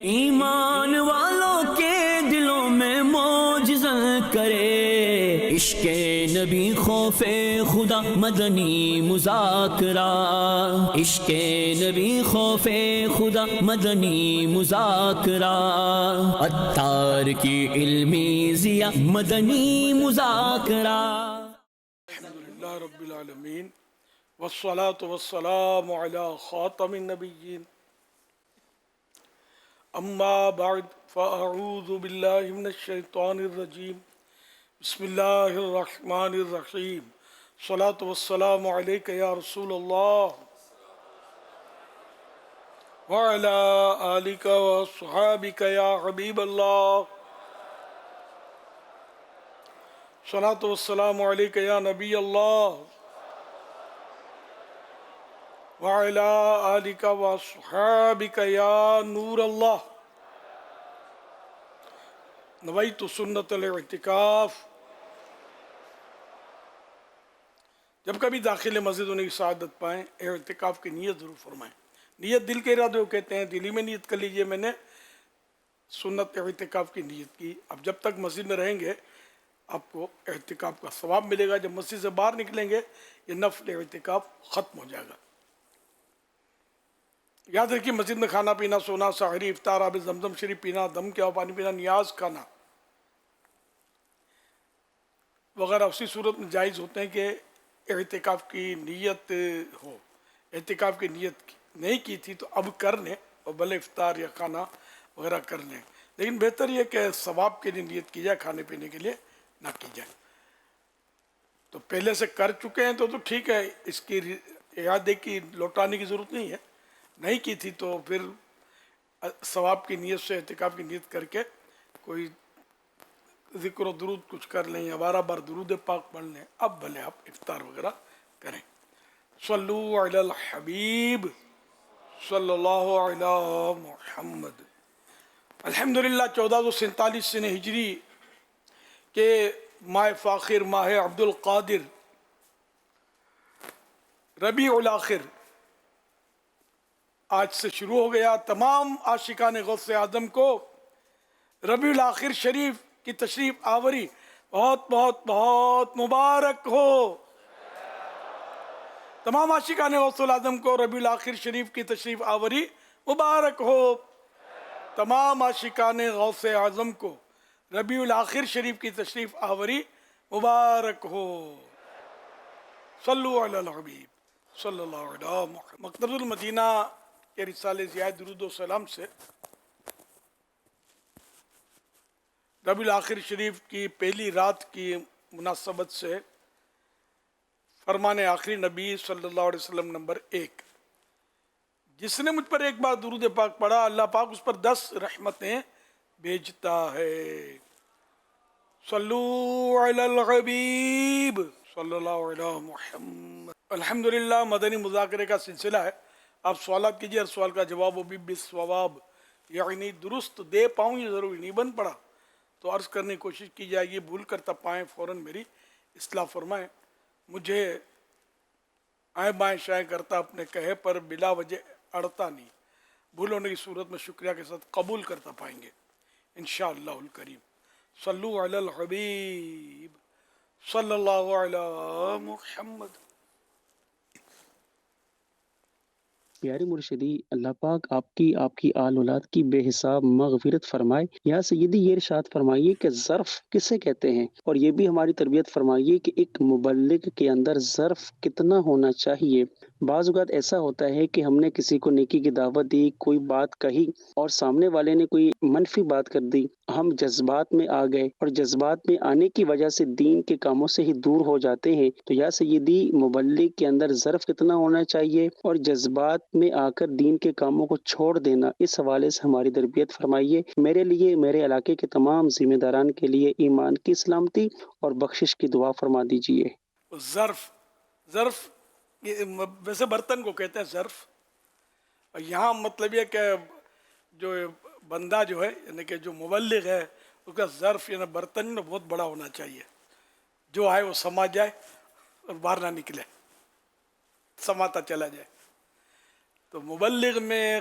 ایمان والوں کے دلوں میں معجزہ کرے عشق نبی خوف خدا مدنی مذاکرہ، عشق نبی خوف خدا مدنی مذاکرہ، عطار کی علمی ضیا مدنی مذاکرہ۔ الحمدللہ رب العالمین والصلاة والسلام علی خاتم النبیین، اما بعد فاعوذ باللہ من الشیطان الرجیم، بسم اللہ الرحمن الرحیم، صلاة والسلام علیک یا رسول اللہ وعلی آلک واصحابک یا حبیب اللہ، صلاة والسلام علیک یا نبی اللہ وعلى آلك وصحابك یا نور اللہ۔ نویت سنت الاعتکاف۔ جب کبھی داخل مسجد ہونے کی سعادت پائیں، اعتکاف کی نیت ضرور فرمائیں۔ نیت دل کے ارادے کو کہتے ہیں، دل ہی میں نیت کر لیجئے میں نے سنت اعتکاف کی نیت کی۔ اب جب تک مسجد میں رہیں گے آپ کو اعتکاف کا ثواب ملے گا، جب مسجد سے باہر نکلیں گے یہ نفل اعتکاف ختم ہو جائے گا۔ یاد رکھیے، مسجد میں کھانا پینا، سونا، سحری، افطار، آب زمزم شریف پینا، دم کے پانی پینا، نیاز کھانا وغیرہ اسی صورت میں جائز ہوتے ہیں کہ اعتکاف کی نیت ہو۔ اعتکاف کی نیت نہیں کی تھی تو اب کر لیں، اور بھلے افطار یا کھانا وغیرہ کر لیں، لیکن بہتر یہ کہ ثواب کے لیے نیت کی جائے، کھانے پینے کے لیے نہ کی جائے۔ تو پہلے سے کر چکے ہیں تو ٹھیک ہے، اس کی اعادے کی لوٹانے کی ضرورت نہیں ہے۔ نہیں کی تھی تو پھر ثواب کی نیت سے اعتکاف کی نیت کر کے کوئی ذکر و درود کچھ کر لیں یا 12 بار درود پاک پڑھ لیں، اب بھلے آپ افطار وغیرہ کریں۔ صلو علی الحبیب صلی اللہ علی محمد۔ الحمدللہ 1447 سن ہجری کے ماہ فاخر، ماہ عبد القادر، ربیع الاخر آج سے شروع ہو گیا۔ تمام عاشقان غوث اعظم کو ربیع الاخر شریف کی تشریف آوری بہت بہت بہت مبارک ہو۔ تمام عاشقان غوث اعظم کو ربیع الاخر شریف کی تشریف آوری مبارک ہو۔ تمام عاشقان غوث اعظم کو ربیع الاخر شریف کی تشریف آوری مبارک ہو۔ صلو علی الحبیب صلی اللہ علیہ محمد۔ مکتبۃ المدینہ کے رسالے ضیاء درود و سلام سے ربیع الاخر شریف کی پہلی رات کی مناسبت سے فرمان آخری نبی صلی اللہ علیہ وسلم نمبر 1، جس نے مجھ پر ایک بار درود پاک پڑھا اللہ پاک اس پر 10 رحمتیں بھیجتا ہے۔ صلو علی الحبیب صلی اللہ علیہ محمد۔ الحمدللہ مدنی مذاکرے کا سلسلہ ہے۔ آپ سوالات کیجئے، ہر سوال کا جواب و بھی بالصواب، یعنی درست دے پاؤں یہ ضروری نہیں بن پڑا تو عرض کرنے کی کوشش کی جائے گی، بھول کرتا پائیں فوراً میری اصلاح فرمائیں۔ مجھے آئیں بائیں شائیں کرتا اپنے کہے پر بلا وجہ اڑتا نہیں، بھول ہونے کی صورت میں شکریہ کے ساتھ قبول کرتا پائیں گے انشاءاللہ الکریم۔ صلو علی الحبیب صلی اللہ علی محمد۔ پیارے مرشدی، اللہ پاک آپ کی آل اولاد کی بے حساب مغفرت فرمائے۔ یا سیدی یہ ارشاد فرمائیے کہ ظرف کسے کہتے ہیں، اور یہ بھی ہماری تربیت فرمائیے کہ ایک مبلغ کے اندر ظرف کتنا ہونا چاہیے۔ بعض اوقات ایسا ہوتا ہے کہ ہم نے کسی کو نیکی کی دعوت دی، کوئی بات کہی اور سامنے والے نے کوئی منفی بات کر دی، ہم جذبات میں آ گئے اور جذبات میں آنے کی وجہ سے دین کے کاموں سے ہی دور ہو جاتے ہیں۔ تو یا سیدی مبلغ کے اندر ظرف کتنا ہونا چاہیے اور جذبات میں آ کر دین کے کاموں کو چھوڑ دینا، اس حوالے سے ہماری تربیت فرمائیے۔ میرے لیے، میرے علاقے کے تمام ذمہ داران کے لیے ایمان کی سلامتی اور بخشش کی دعا فرما دیجیے۔ ظرف ویسے برتن کو کہتے ہیں ظرف، اور یہاں مطلب یہ کہ جو بندہ جو ہے یعنی کہ جو مبلغ ہے اس کا ظرف یعنی برتن بہت بڑا ہونا چاہیے، جو آئے وہ سما جائے اور باہر نہ نکلے، سماتا چلا جائے۔ تو مبلغ میں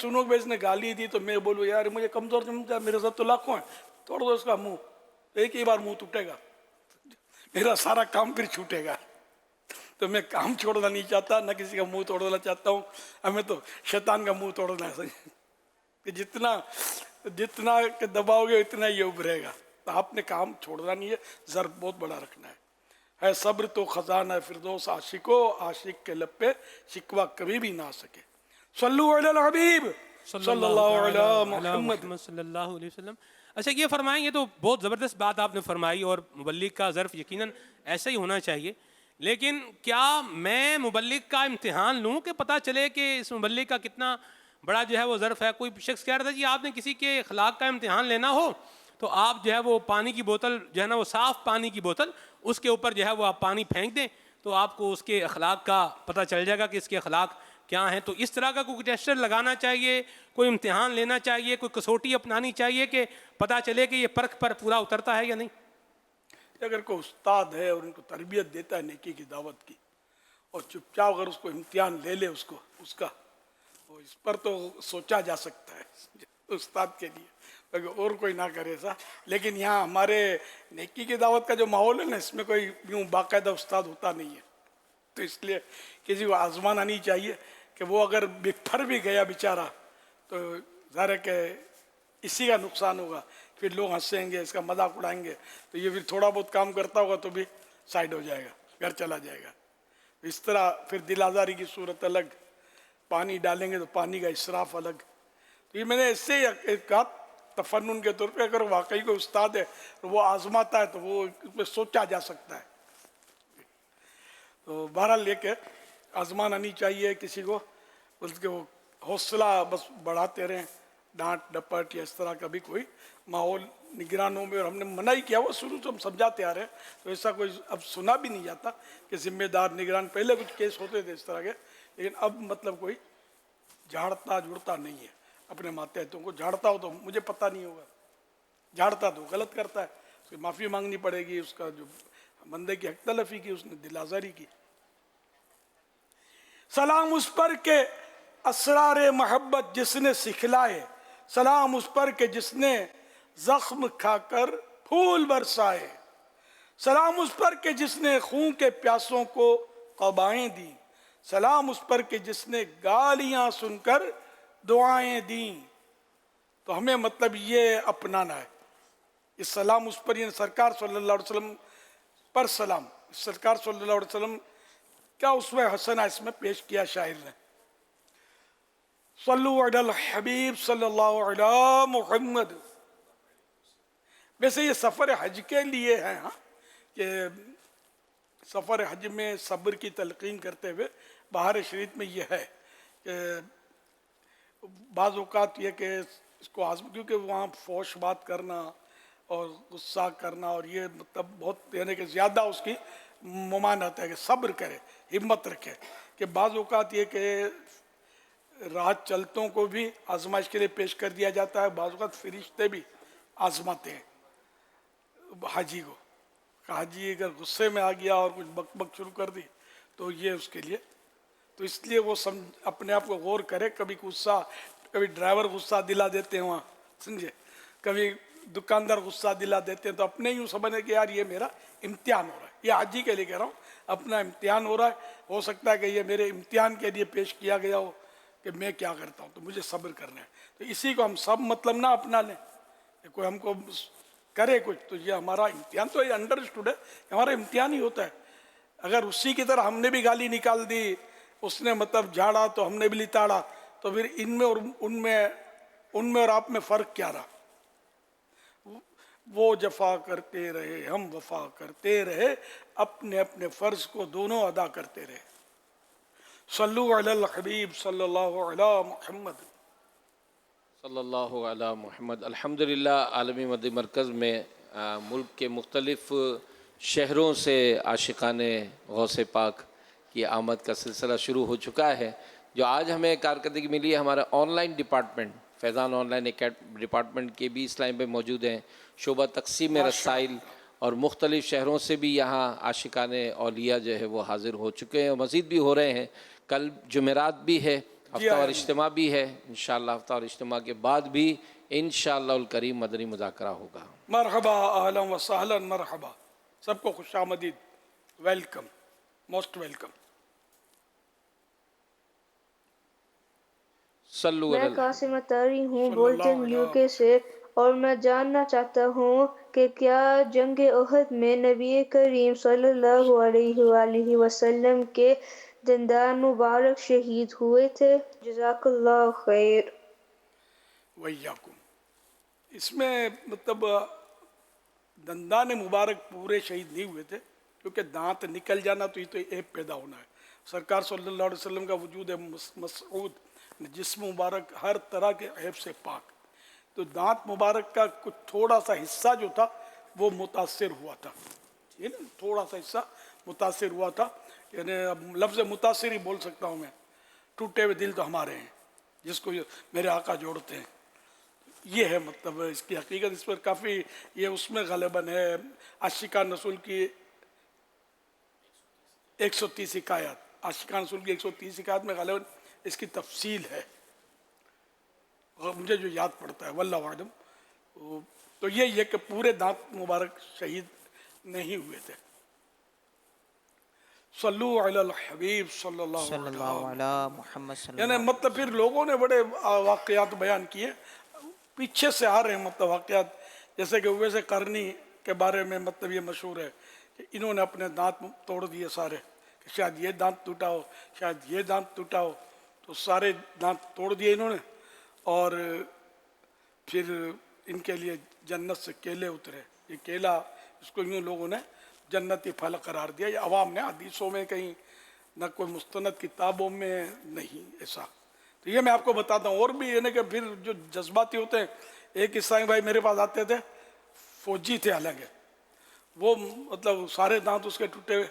سنوں کہ اس نے گالی دی تو میں بولوں یار مجھے کمزور سمجھا، میرے ساتھ تو لاکھوں ہیں، توڑ دو اس کا منہ، ایک ہی بار منہ ٹوٹے گا، میرا سارا کام پھر چھوٹے گا۔ تو میں کام چھوڑنا نہیں چاہتا، نہ کسی کا منہ توڑنا چاہتا ہوں، ہمیں تو شیطان کا منہ توڑنا ہے کہ جتنا کہ دباؤ گے اتنا یہ ابھرے گا۔ تو آپ نے کام چھوڑنا نہیں ہے، ضرب بہت بڑا رکھنا ہے صبر تو خزانہ فردوس عاشقو، عاشق کے لب پہ شکوہ کبھی بھی نہ آ سکے۔ صلو علی الحبیب صلی اللہ علی محمد صلی اللہ علیہ وسلم۔ اچھا یہ فرمائیں، یہ تو بہت زبردست بات آپ نے فرمائی، اور مبلغ کا ظرف یقیناً ایسا ہی ہونا چاہیے، لیکن کیا میں مبلغ کا امتحان لوں کہ پتہ چلے کہ اس مبلغ کا کتنا بڑا جو ہے وہ ظرف ہے؟ کوئی شخص کہہ رہا تھا جی آپ نے کسی کے اخلاق کا امتحان لینا ہو تو آپ جو ہے وہ پانی کی بوتل جو ہے نا، وہ صاف پانی کی بوتل، اس کے اوپر جو ہے وہ آپ پانی پھینک دیں تو آپ کو اس کے اخلاق کا پتہ چل جائے گا کہ اس کے اخلاق کیا ہیں۔ تو اس طرح کا کوئی ٹیسٹر لگانا چاہیے، کوئی امتحان لینا چاہیے، کوئی کسوٹی اپنانی چاہیے کہ پتہ چلے کہ یہ پرکھ پر پورا اترتا ہے یا نہیں۔ اگر کوئی استاد ہے اور ان کو تربیت دیتا ہے نیکی کی دعوت کی، اور چپ چاپ اگر اس کو امتحان لے لے اس کا اس پر تو سوچا جا سکتا ہے استاد کے لیے، اگر اور کوئی نہ کرے ایسا۔ لیکن یہاں ہمارے نیکی کی دعوت کا جو ماحول ہے نا، اس میں کوئی یوں باقاعدہ استاد ہوتا نہیں ہے، تو اس لیے کسی کو آزمانا نہیں چاہیے کہ وہ اگر بکھر بھی گیا بیچارہ تو ظاہر ہے کہ اسی کا نقصان ہوگا، پھر لوگ ہنسیں گے، اس کا مذاق اڑائیں گے، تو یہ پھر تھوڑا بہت کام کرتا ہوگا تو بھی سائڈ ہو جائے گا، گھر چلا جائے گا۔ اس طرح پھر دل آزاری کی صورت الگ، پانی ڈالیں گے تو پانی کا اسراف الگ۔ تو یہ میں نے اس سے ایک کہا تفنن کے طور پہ، اگر واقعی کوئی استاد ہے تو وہ آزماتا ہے تو وہ اس پہ سوچا جا سکتا ہے۔ تو بہرحال لے کے آزمانا نہیں چاہیے کسی کو، بلکہ وہ حوصلہ بس بڑھاتے رہیں، ڈانٹ ڈپٹ یا اس طرح کا بھی کوئی ماحول نگرانوں میں، اور ہم نے منع ہی کیا، وہ شروع سے ہم سمجھاتے آ رہے ہیں، تو ایسا کوئی اب سنا بھی نہیں جاتا کہ ذمہ دار نگران، پہلے کچھ کیس ہوتے تھے اس طرح کے، لیکن اب مطلب کوئی جھاڑتا جڑتا نہیں ہے۔ اپنے ماتحتوں کو جھاڑتا ہو تو مجھے پتہ نہیں ہوگا، جھاڑتا تو غلط کرتا ہے، اس کی معافی مانگنی پڑے گی، اس کا جو بندے کی حق تلفی کی، اس نے دل آزاری کی۔ سلام اس پر کہ اسرار محبت جس نے سکھلائے، سلام اس پر کہ جس نے زخم کھا کر پھول برسائے، سلام اس پر کہ جس نے خون کے پیاسوں کو قبائیں دی، سلام اس پر کہ جس نے گالیاں سن کر دعائیں دیں۔ تو ہمیں مطلب یہ اپنانا ہے، اس سلام اس پر، یعنی سرکار صلی اللہ علیہ وسلم پر سلام، سرکار صلی اللہ علیہ وسلم کیا اسوہ حسنہ اس میں پیش کیا شاعر نے۔ صلو علی الحبیب صلی اللہ علی محمد۔ ویسے یہ سفر حج کے لیے ہے، ہاں، کہ سفر حج میں صبر کی تلقین کرتے ہوئے بہار شریعت میں یہ ہے کہ بعض اوقات یہ کہ اس کو کیونکہ وہاں فوش بات کرنا اور غصہ کرنا، اور یہ مطلب بہت یعنی کہ زیادہ اس کی ممانعت ہے کہ صبر کرے، ہمت رکھے، کہ بعض اوقات یہ کہ راہ چلتوں کو بھی آزمائش کے لیے پیش کر دیا جاتا ہے، بعض اوقات فرشتے بھی آزماتے ہیں حاجی کو، کہ حاجی اگر غصے میں آ گیا اور کچھ بک بک شروع کر دی تو یہ اس کے لیے، تو اس لیے وہ اپنے آپ کو غور کرے، کبھی غصہ، کبھی ڈرائیور غصہ دلا دیتے ہیں وہاں، سمجھے، کبھی دکاندار غصہ دلا دیتے ہیں، تو اپنے یوں سمجھنے کہ یار یہ میرا امتحان ہو رہا ہے، یہ حاجی کے لیے کہہ رہا ہوں، اپنا امتحان ہو رہا ہے، ہو سکتا ہے کہ یہ میرے امتحان کے لیے پیش کیا گیا ہو کہ میں کیا کرتا ہوں، تو مجھے صبر کرنا ہے۔ تو اسی کو ہم سب مطلب نہ اپنا لیں کہ کوئی ہم کو کرے کچھ، تو یہ ہمارا امتحان، تو یہ انڈرسٹوڈ ہے، ہمارا امتحان ہی ہوتا ہے۔ اگر اسی کی طرح ہم نے بھی گالی نکال دی، اس نے مطلب جھاڑا تو ہم نے بھی لتاڑا، تو پھر ان میں اور ان میں اور آپ میں فرق کیا رہا؟ وہ جفا کرتے رہے، ہم وفا کرتے رہے، اپنے اپنے فرض کو دونوں ادا کرتے رہے۔ صلو علی الحبیب صلی اللہ علی محمد صلی اللہ علی محمد۔ الحمدللہ عالمی مدنی مرکز میں ملک کے مختلف شہروں سے عاشقان غوث پاک کی آمد کا سلسلہ شروع ہو چکا ہے۔ جو آج ہمیں کارکردگی ملی ہے، ہمارا on line department, Faizan on line department کے بھی اسلام پہ موجود ہیں، شعبہ تقسیم رسائل، اور مختلف شہروں سے بھی یہاں عاشقان اولیاء جو ہے وہ حاضر ہو چکے ہیں، اور مزید بھی ہو رہے ہیں۔ کل جمعرات بھی ہے، ہفتہ وار اجتماع بھی ہے انشاءاللہ، ہفتہ وار اجتماع کے بعد بھی انشاءاللہ الکریم مدنی مذاکرہ ہوگا۔ مرحبا، اہلا و سہلا، مرحبا، سب کو خوش آمدید، ویلکم، موسٹ ویلکم۔ صلو میں علی قاسم اتاری ہوں، صلی بولٹن اللہ یوکے سے، اور میں جاننا چاہتا ہوں کہ کیا جنگ احد میں نبی کریم صلی اللہ علیہ وآلہ وسلم کے دندان مبارک شہید ہوئے تھے؟ جزاک اللہ خیر۔ ویاکم۔ اس میں مطلب دندان مبارک پورے شہید نہیں ہوئے تھے، کیونکہ دانت نکل جانا تو یہ تو عیب پیدا ہونا ہے۔ سرکار صلی اللہ علیہ وسلم کا وجود ہے مسعود، جسم مبارک ہر طرح کے عیب سے پاک، تو دانت مبارک کا کچھ تھوڑا سا حصہ جو تھا وہ متاثر ہوا تھا، ٹھیک ہے نا، تھوڑا سا حصہ متاثر ہوا تھا، یعنی اب لفظ متاثر ہی بول سکتا ہوں میں، ٹوٹے ہوئے دل تو ہمارے ہیں جس کو میرے آقا جوڑتے ہیں، یہ ہے مطلب اس کی حقیقت۔ اس پر کافی یہ اس میں غالباً ہے عاشقان رسول کی 130 حکایات، عاشقان رسول کی 130 حکایات میں غالباً اس کی تفصیل ہے، اور مجھے جو یاد پڑتا ہے واللہ اعلم۔ تو یہ کہ پورے دانت مبارک شہید نہیں ہوئے تھے۔ صلو علی الحبیب صلی اللہ علیہ وسلم۔ یعنی مطلب پھر لوگوں نے بڑے واقعات بیان کیے، پیچھے سے آ رہے ہیں مطلب واقعات، جیسے کہ اویس قرنی کے بارے میں مطلب یہ مشہور ہے کہ انہوں نے اپنے دانت توڑ دیے سارے، کہ شاید یہ دانت ٹوٹا ہو، شاید یہ دانت ٹوٹا ہو، تو سارے دانت توڑ دیے انہوں نے، اور پھر ان کے لیے جنت سے کیلے اترے۔ یہ کیلا اس کو یوں لوگوں نے جنتی پھل قرار دیا، یہ عوام نے، حدیثوں میں کہیں نہ کوئی مستند کتابوں میں نہیں ایسا۔ تو یہ میں آپ کو بتاتا ہوں، اور بھی یعنی کہ پھر جو جذباتی ہوتے ہیں، ایک عیسائی بھائی میرے پاس آتے تھے، فوجی تھے حالانکہ، وہ مطلب سارے دانت اس کے ٹوٹے ہوئے،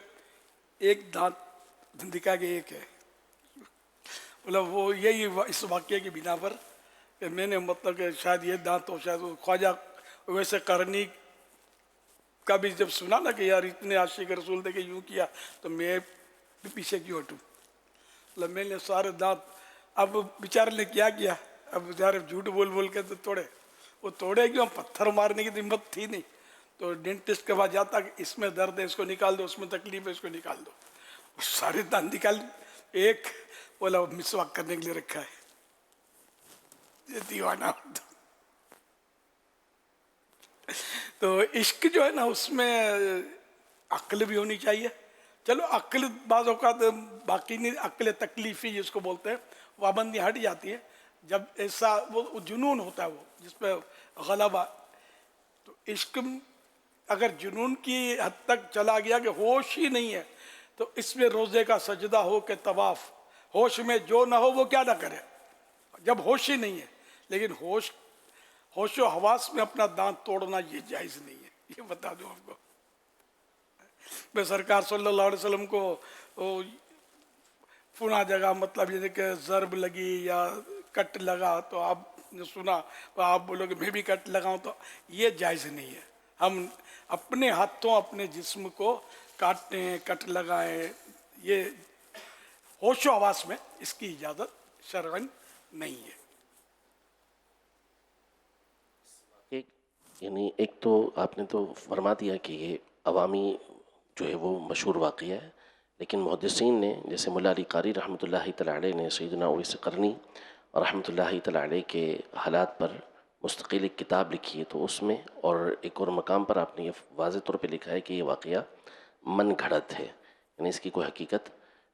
ایک دانت دکھا کے ایک ہے، مطلب وہ یہی اس واقعے کی بنا پر کہ میں نے مطلب کہ شاید یہ دانت ہو، شاید خواجہ ویسے قرنی کا بھی جب سنا نا کہ یار اتنے عاشق رسول تھے کہ یوں کیا، تو میں بھی پیچھے کیوں ہٹوں، مطلب میں نے سارے دانت، اب بیچارے نے کیا اب بیچارے جھوٹ بول بول کے تو توڑے، وہ توڑے کیوں، پتھر مارنے کی ہمت تھی نہیں، تو ڈینٹسٹ کے بعد جاتا کہ اس میں درد ہے اس کو نکال دو، اس میں تکلیف ہے اس کو نکال دو، سارے دانت نکال، ایک بولا مسواک کرنے کے لیے رکھا ہے، یہ دیوانہ۔ تو عشق جو ہے نا اس میں عقل بھی ہونی چاہیے، چلو عقل بعض اوقات باقی نہیں، عقل تکلیفی جس کو بولتے ہیں پابندی ہٹ جاتی ہے، جب ایسا وہ جنون ہوتا ہے وہ جس پہ غلبہ، تو عشق اگر جنون کی حد تک چلا گیا کہ ہوش ہی نہیں ہے، تو اس میں روزے کا سجدہ ہو کہ طواف، ہوش میں جو نہ ہو وہ کیا نہ کرے، جب ہوش ہی نہیں ہے، لیکن ہوش و حواس میں اپنا دانت توڑنا یہ جائز نہیں ہے، یہ بتا دوں آپ کو۔ میں سرکار صلی اللہ علیہ وسلم کو فنا جگہ مطلب یہ کہ ضرب لگی یا کٹ لگا تو آپ نے سنا، تو آپ بولو کہ میں بھی کٹ لگاؤں، تو یہ جائز نہیں ہے، ہم اپنے ہاتھوں اپنے جسم کو کاٹیں، کٹ لگائیں، یہ ہوش و حواس میں اس کی اجازت شرعاً نہیں ہے۔ یعنی ایک تو آپ نے تو فرما دیا کہ یہ عوامی جو ہے وہ مشہور واقعہ ہے، لیکن محدثین نے جیسے مولا علی قاری رحمۃ اللہ تعالیٰ علیہ نے سیدنا اویس قرنی رحمۃ اللہ تعالیٰ علیہ کے حالات پر مستقل ایک کتاب لکھی ہے، تو اس میں اور ایک اور مقام پر آپ نے یہ واضح طور پہ لکھا ہے کہ یہ واقعہ من گھڑت ہے، یعنی اس کی کوئی حقیقت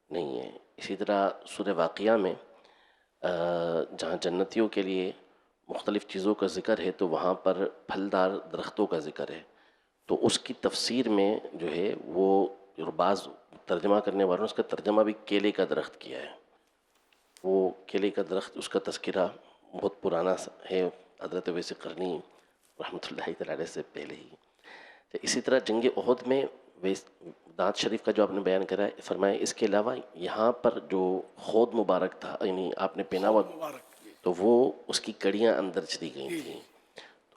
نہیں ہے۔ اسی طرح سورہ واقعہ میں جہاں جنتیوں کے لیے مختلف چیزوں کا ذکر ہے تو وہاں پر پھلدار درختوں کا ذکر ہے، تو اس کی تفسیر میں جو ہے وہ بعض ترجمہ کرنے والوں نے اس کا ترجمہ بھی کیلے کا درخت کیا ہے۔ وہ کیلے کا درخت، اس کا تذکرہ بہت پرانا ہے، حضرت اویس قرنی رحمۃ اللہ تعالیٰ علیہ سے پہلے ہی۔ اسی طرح جنگ احد میں دانت شریف کا جو آپ نے بیان کرا ہے، فرمایا اس کے علاوہ یہاں پر جو خود مبارک تھا، یعنی آپ نے پہنا ہوا، تو وہ اس کی کڑیاں اندر چلی گئی تھیں،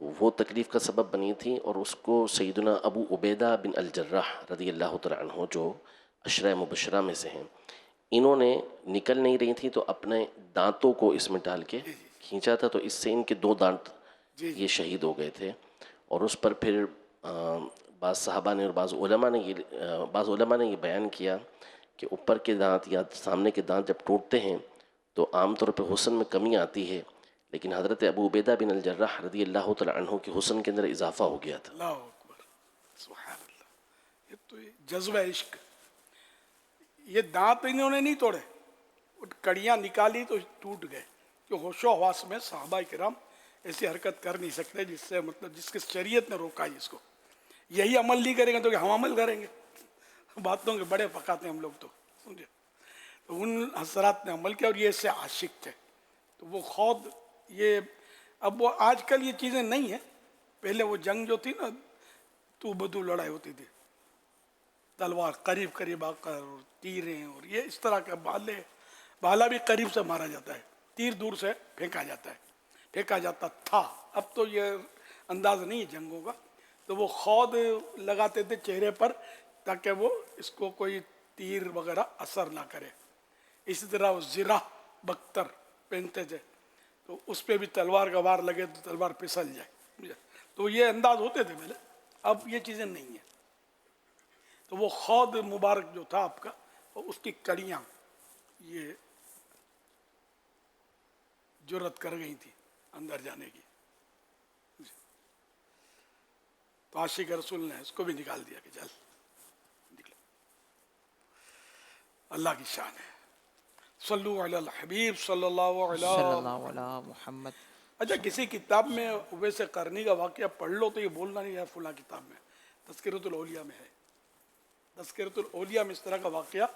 تو وہ تکلیف کا سبب بنی تھی، اور اس کو سیدنا ابو عبیدہ بن الجراح رضی اللہ تعالیٰ عنہ جو عشرہ مبشرہ میں سے ہیں، انہوں نے نکل نہیں رہی تھی تو اپنے دانتوں کو اس میں ڈال کے کھینچا تھا، تو اس سے ان کے 2 دانت یہ شہید ہو گئے تھے. اور اس پر پھر بعض صحابہ نے اور بعض علماء نے یہ بیان کیا کہ اوپر کے دانت یا سامنے کے دانت جب ٹوٹتے ہیں تو عام طور پہ حسن میں کمی آتی ہے، لیکن حضرت ابو عبیدہ بن الجراح رضی اللہ تعالیٰ عنہ کے حسن کے اندر اضافہ ہو گیا تھا. اللہ اکبر، سبحان اللہ. یہ تو جذبہ عشق. یہ دانت انہوں نے نہیں توڑے، کڑیاں نکالی تو ٹوٹ گئے. کہ ہوش و حواس میں صحابہ کرام ایسی حرکت کر نہیں سکتے جس سے مطلب جس کی شریعت نے روکا ہے اس کو. یہی عمل نہیں کریں گے تو کہ ہم عمل کریں گے. باتوں کے بڑے پکاتے ہیں ہم لوگ تو سمجھے. تو ان حضرات نے عمل کیا اور یہ اس سے عاشق تھے. تو وہ خود یہ اب وہ آج کل یہ چیزیں نہیں ہیں. پہلے وہ جنگ جو تھی نا تو بدو لڑائی ہوتی تھی، تلوار قریب قریب آ کر اور تیریں اور یہ اس طرح کا بھالا بھی قریب سے مارا جاتا ہے، تیر دور سے پھینکا جاتا تھا. اب تو یہ انداز نہیں ہے جنگوں کا. تو وہ خود لگاتے تھے چہرے پر تاکہ وہ اس کو کوئی تیر وغیرہ اثر نہ کرے. اسی طرح وہ زرہ بختر پہنتے تھے تو اس پہ بھی تلوار کا وار لگے تو تلوار پھسل جائے. تو یہ انداز ہوتے تھے پہلے، اب یہ چیزیں نہیں ہیں. تو وہ خود مبارک جو تھا آپ کا، اس کی کڑیاں یہ جرت کر گئی تھی اندر جانے کی. تو عاشق رسول نے اس کو بھی نکال دیا کہ چل نکلو. اللہ کی شان ہے. صلو علی الحبیب صلی اللہ علیہ محمد. اچھا کسی کتاب میں ویسے قرنی کا واقعہ پڑھ لو تو یہ بولنا نہیں ہے فلاں کتاب میں. تذکرۃ الاولیاء میں ہے. تذکرۃ الاولیاء میں اس طرح کا واقعہ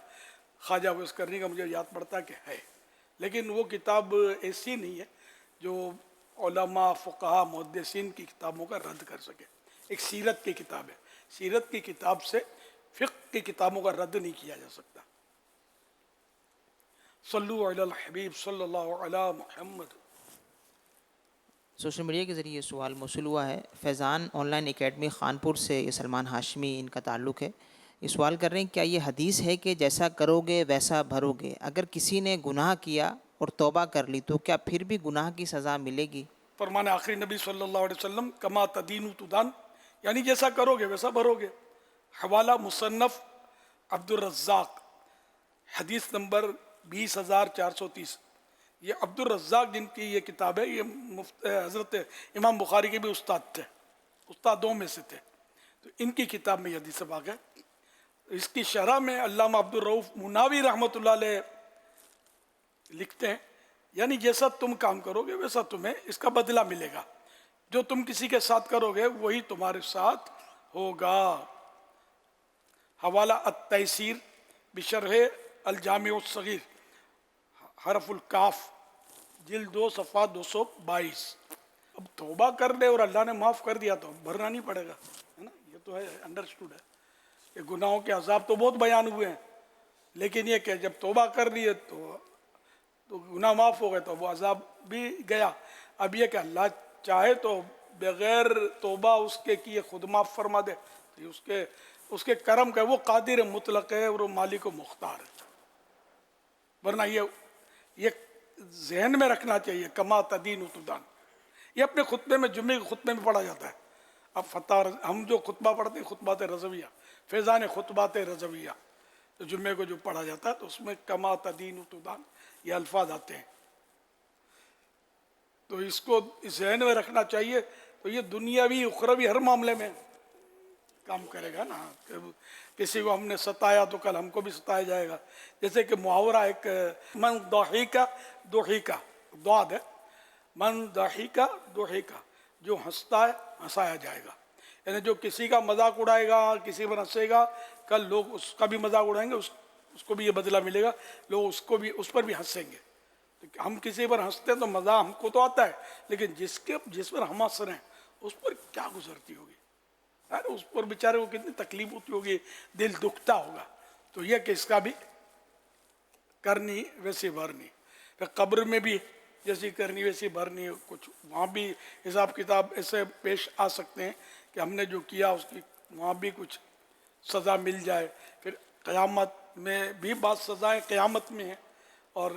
خواجہ اویس قرنی کا مجھے یاد پڑتا کہ ہے، لیکن وہ کتاب ایسی نہیں ہے جو علماء فقہا محدثین کی کتابوں کا رد کر سکے. ایک سیرت کی کتاب ہے. سیرت کی کتاب سے فقہ کی کتابوں کا رد نہیں کیا جا سکتا. صلو علی الحبیب صلی اللہ علی محمد. سوشل میڈیا کے ذریعے یہ سوال موصول ہوا ہے. فیضان آن لائن اکیڈمی خانپور سے یہ سلمان ہاشمی ان کا تعلق ہے. یہ سوال کر رہے ہیں کیا یہ حدیث ہے کہ جیسا کرو گے ویسا بھرو گے؟ اگر کسی نے گناہ کیا اور توبہ کر لی تو کیا پھر بھی گناہ کی سزا ملے گی؟ فرمان آخری نبی صلی اللہ علیہ وسلم کما تدین تدان، یعنی جیسا کرو گے ویسا بھرو گے. حوالہ مصنف عبد الرزاق، حدیث نمبر 20,430. یہ عبد الرزاق جن کی یہ کتاب ہے، یہ حضرت امام بخاری کے بھی استاد تھے، استادوں میں سے تھے. تو ان کی کتاب میں یہ حدیث پاک ہے. اس کی شرح میں علامہ عبد الرؤف مناوی رحمۃ اللہ علیہ لکھتے ہیں یعنی جیسا تم کام کرو گے ویسا تمہیں اس کا بدلہ ملے گا. جو تم کسی کے ساتھ کرو گے وہی تمہارے ساتھ ہوگا. حوالہ التیسیر بشرح الجامع الصغیر، حرف الکاف، جلد 2 صفحہ 222. اب توبہ کر لے اور اللہ نے معاف کر دیا تو بھرنا نہیں پڑے گا، ہے نا. یہ تو ہے انڈرسٹوڈ ہے. یہ گناہوں کے عذاب تو بہت بیان ہوئے ہیں، لیکن یہ کہ جب توبہ کر لیے تو گناہ معاف ہو گئے تو وہ عذاب بھی گیا. اب یہ کہ اللہ چاہے تو بغیر توبہ اس کے کیے خود معاف فرما دے. اس کے کرم کا وہ قادر مطلق ہے اور وہ مالک و مختار ہے. ورنہ یہ ذہن میں رکھنا چاہیے کما تدین تدان. یہ اپنے خطبے میں جمعے کے خطبے میں پڑھا جاتا ہے. اب ہم جو خطبہ پڑھتے ہیں خطبات رضویہ، فیضان خطبات رضویہ، تو جمعے کو جو پڑھا جاتا ہے تو اس میں کما تدین تدان یہ الفاظ آتے ہیں. تو اس کو ذہن میں رکھنا چاہیے. تو یہ دنیاوی اخروی ہر معاملے میں کام کرے گا نا. کسی کو ہم نے ستایا تو کل ہم کو بھی ستایا جائے گا. جیسے کہ محاورہ ایک من ضحیکا ضحیکا، ضاد ہے، من ضحیکا ضحیکا، جو ہنستا ہے ہنسایا جائے گا. یعنی جو کسی کا مذاق اڑائے گا، کسی پر ہنسے گا، کل لوگ اس کا بھی مذاق اڑائیں گے، اس کو بھی یہ بدلہ ملے گا. لوگ اس پر بھی ہنسیں گے. ہم کسی پر ہنستے ہیں تو مزہ ہم کو تو آتا ہے، لیکن جس پر ہم ہنس رہے ہیں اس پر کیا گزرتی ہوگی، اس پر بیچارے کو کتنی تکلیف ہوتی ہوگی، دل دکھتا ہوگا. تو یہ کہ اس کا بھی کرنی ویسی بھرنی. پھر قبر میں بھی جیسی کرنی ویسی بھرنی. کچھ وہاں بھی حساب کتاب ایسے پیش آ سکتے ہیں کہ ہم نے جو کیا اس کی وہاں بھی کچھ سزا مل جائے. پھر قیامت میں بھی بعض سزائیں قیامت میں ہیں اور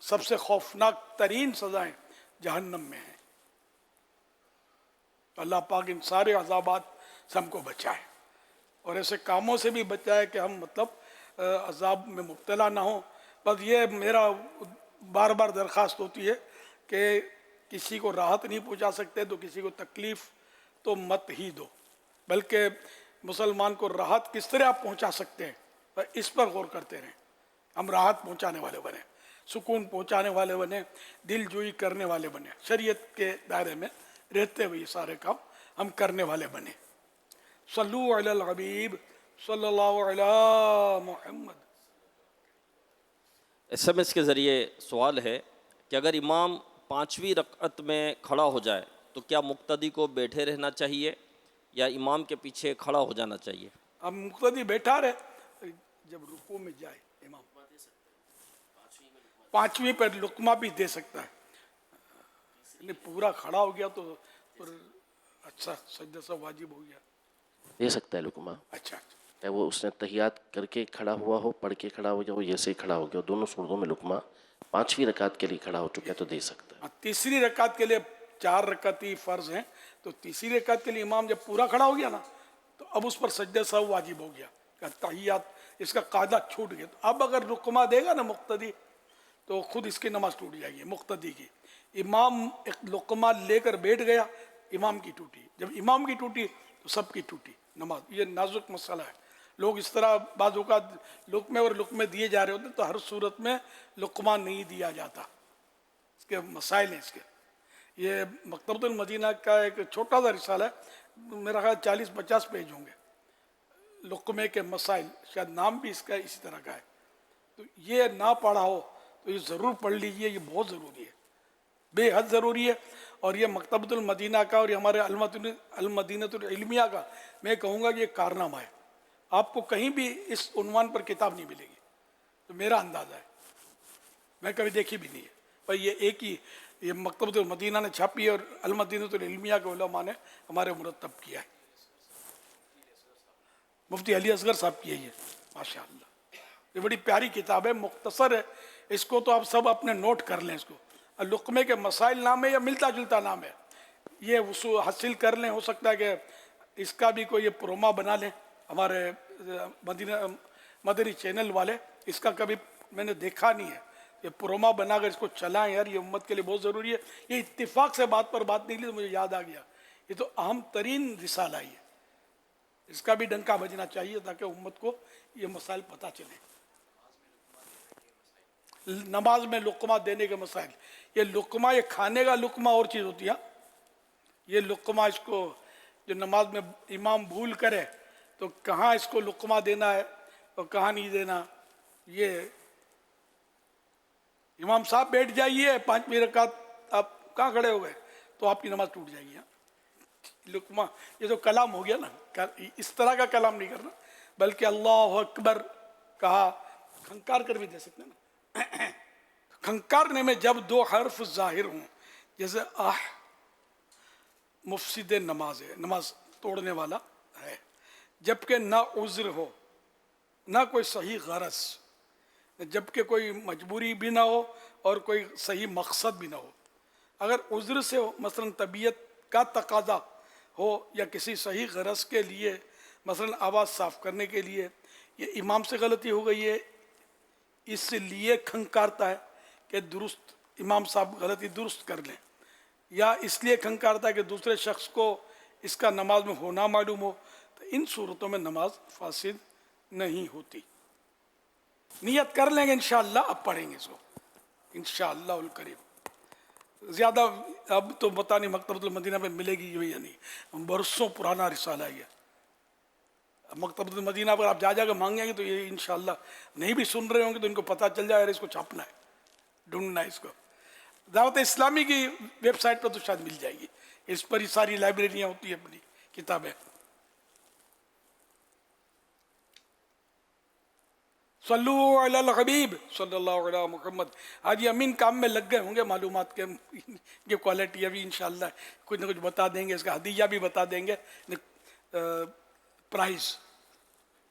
سب سے خوفناک ترین سزائیں جہنم میں ہیں. اللہ پاک ان سارے عذابات سے ہم کو بچائے اور ایسے کاموں سے بھی بچائے کہ ہم مطلب عذاب میں مبتلا نہ ہوں. بس یہ میرا بار بار درخواست ہوتی ہے کہ کسی کو راحت نہیں پہنچا سکتے تو کسی کو تکلیف تو مت ہی دو، بلکہ مسلمان کو راحت کس طرح آپ پہنچا سکتے ہیں اس پر غور کرتے رہیں. ہم راحت پہنچانے والے بنیں، سکون پہنچانے والے بنیں، دل جوئی کرنے والے بنیں، شریعت کے دائرے میں رہتے ہوئے یہ سارے کام ہم کرنے والے بنیں. صلو علی الحبیب صلی اللہ علی محمد. SMS کے ذریعے سوال ہے کہ اگر امام 5ویں رکعت میں کھڑا ہو جائے تو کیا مقتدی کو بیٹھے رہنا چاہیے یا امام کے پیچھے کھڑا ہو جانا چاہیے؟ اب مقتدی بیٹھا رہے، جب رکوع میں جائے امام 5ویں پر لقمہ بھی دے سکتا ہے، یعنی پورا کھڑا ہو گیا تو اچھا سجدہ سا واجب ہو گیا، دے سکتا ہے لقمہ. اچھا چاہے وہ اس نے تحیات کر کے کھڑا ہوا ہو، پڑھ کے کھڑا ہو گیا ہو، جیسے ہی کھڑا ہو گیا ہو، دونوں صورتوں میں لقمہ 5ویں رکعت کے لیے کھڑا ہو چکا ہے تو دے سکتا ہے. تیسری رکعت کے لیے 4 رکعتی فرض ہیں، تو تیسری رکعت کے لیے امام جب پورا کھڑا ہو گیا نا تو اب اس پر سجدہ سہو واجب ہو گیا، تحیات اس کا قاعدہ چھوٹ گیا. تو اب اگر لقمہ دے گا نا مقتدی تو خود اس کی نماز ٹوٹ جائے گی مقتدی کی. امام ایک لقمہ لے کر بیٹھ گیا، امام کی ٹوٹی، جب امام کی ٹوٹی تو سب کی ٹوٹی نماز. یہ نازک مسئلہ ہے. لوگ اس طرح بعض اوقات لقمے اور لقمے دیے جا رہے ہوتے ہیں، تو ہر صورت میں لقمہ نہیں دیا جاتا. اس کے مسائل ہیں اس کے. یہ مکتبۃ المدینہ کا ایک چھوٹا سا رسالہ ہے، میرا خیال 40-50 پیج ہوں گے، لقمے کے مسائل، شاید نام بھی اس کا اسی طرح کا ہے. تو یہ نہ پڑھا ہو تو یہ ضرور پڑھ لیجئے، یہ بہت ضروری ہے، بے حد ضروری ہے. اور یہ مکتبۃ المدینہ کا اور یہ ہمارے المدینۃ العلمیہ کا میں کہوں گا کہ یہ کارنامہ ہے. آپ کو کہیں بھی اس عنوان پر کتاب نہیں ملے گی، تو میرا اندازہ ہے، میں کبھی دیکھی بھی نہیں ہے، پر یہ ایک ہی یہ مکتبۃ المدینہ نے چھاپی ہے اور المدینۃ العلمیہ کے علماء نے ہمارے مرتب کیا ہے. مفتی علی اصغر صاحب کی ہے یہ، ماشاءاللہ. یہ بڑی پیاری کتاب ہے، مختصر ہے، اس کو تو آپ سب اپنے نوٹ کر لیں. اس کو لقمے کے مسائل نام ہے یا ملتا جلتا نام ہے، یہ وصول حاصل کر لیں. ہو سکتا ہے کہ اس کا بھی کوئی یہ پروما بنا لیں ہمارے مدنی چینل والے. اس کا کبھی میں نے دیکھا نہیں ہے، یہ پروما بنا کر اس کو چلائیں یار، یہ امت کے لیے بہت ضروری ہے. یہ اتفاق سے بات پر بات نکلی تو مجھے یاد آ گیا، یہ تو اہم ترین رسالہ ہے، اس کا بھی ڈنکا بجنا چاہیے تاکہ امت کو یہ مسائل پتہ چلے. نماز میں لقمہ دینے کے مسائل. یہ لقمہ، یہ کھانے کا لقمہ اور چیز ہوتی ہے. یہ لقمہ اس کو جو نماز میں امام بھول کرے تو کہاں اس کو لقمہ دینا ہے اور کہاں نہیں دینا. یہ امام صاحب بیٹھ جائیے 5ویں رکعت، آپ کہاں کھڑے ہو گئے تو آپ کی نماز ٹوٹ جائے گی. لقمہ یہ تو کلام ہو گیا نا، اس طرح کا کلام نہیں کرنا، بلکہ اللہ اکبر کہا. کھنکار کر بھی دے سکتے ہیں نا. کھنکارنے میں جب 2 حرف ظاہر ہوں، جیسے مفسد نماز ہے، نماز توڑنے والا ہے، جبکہ نہ عذر ہو نہ کوئی صحیح غرض، جبکہ کوئی مجبوری بھی نہ ہو اور کوئی صحیح مقصد بھی نہ ہو. اگر عذر سے ہو، مثلا طبیعت کا تقاضا ہو یا کسی صحیح غرض کے لیے، مثلا آواز صاف کرنے کے لیے، یہ امام سے غلطی ہو گئی ہے اس لیے کھنکارتا ہے کہ درست امام صاحب غلطی درست کر لیں، یا اس لیے کھنکارتا ہے کہ دوسرے شخص کو اس کا نماز میں ہونا معلوم ہو، تو ان صورتوں میں نماز فاسد نہیں ہوتی. نیت کر لیں گے انشاءاللہ، اب پڑھیں گے اس کو انشاءاللہ الکریم. زیادہ اب تو پتہ نہیں مکتبۃ المدینہ میں ملے گی یا نہیں، برسوں پرانا رسالہ ہے. مکتبۃ المدینہ پر آپ جا کے مانگیں گے تو یہ انشاءاللہ نہیں بھی سن رہے ہوں گے تو ان کو پتہ چل جائے، اس کو چھاپنا ہے، ڈھونڈنا ہے اس کو. دعوت اسلامی کی ویب سائٹ پر تو شاید مل جائے گی، اس پر ہی ساری لائبریریاں ہوتی ہیں، اپنی کتابیں. صلو علی الحبیب صلی اللہ علیہ محمد. آج یہ امین کام میں لگ گئے ہوں گے، معلومات کے کوالٹی ابھی انشاءاللہ کچھ نہ کچھ بتا دیں گے، اس کا ہدیہ بھی بتا دیں گے، پرائز.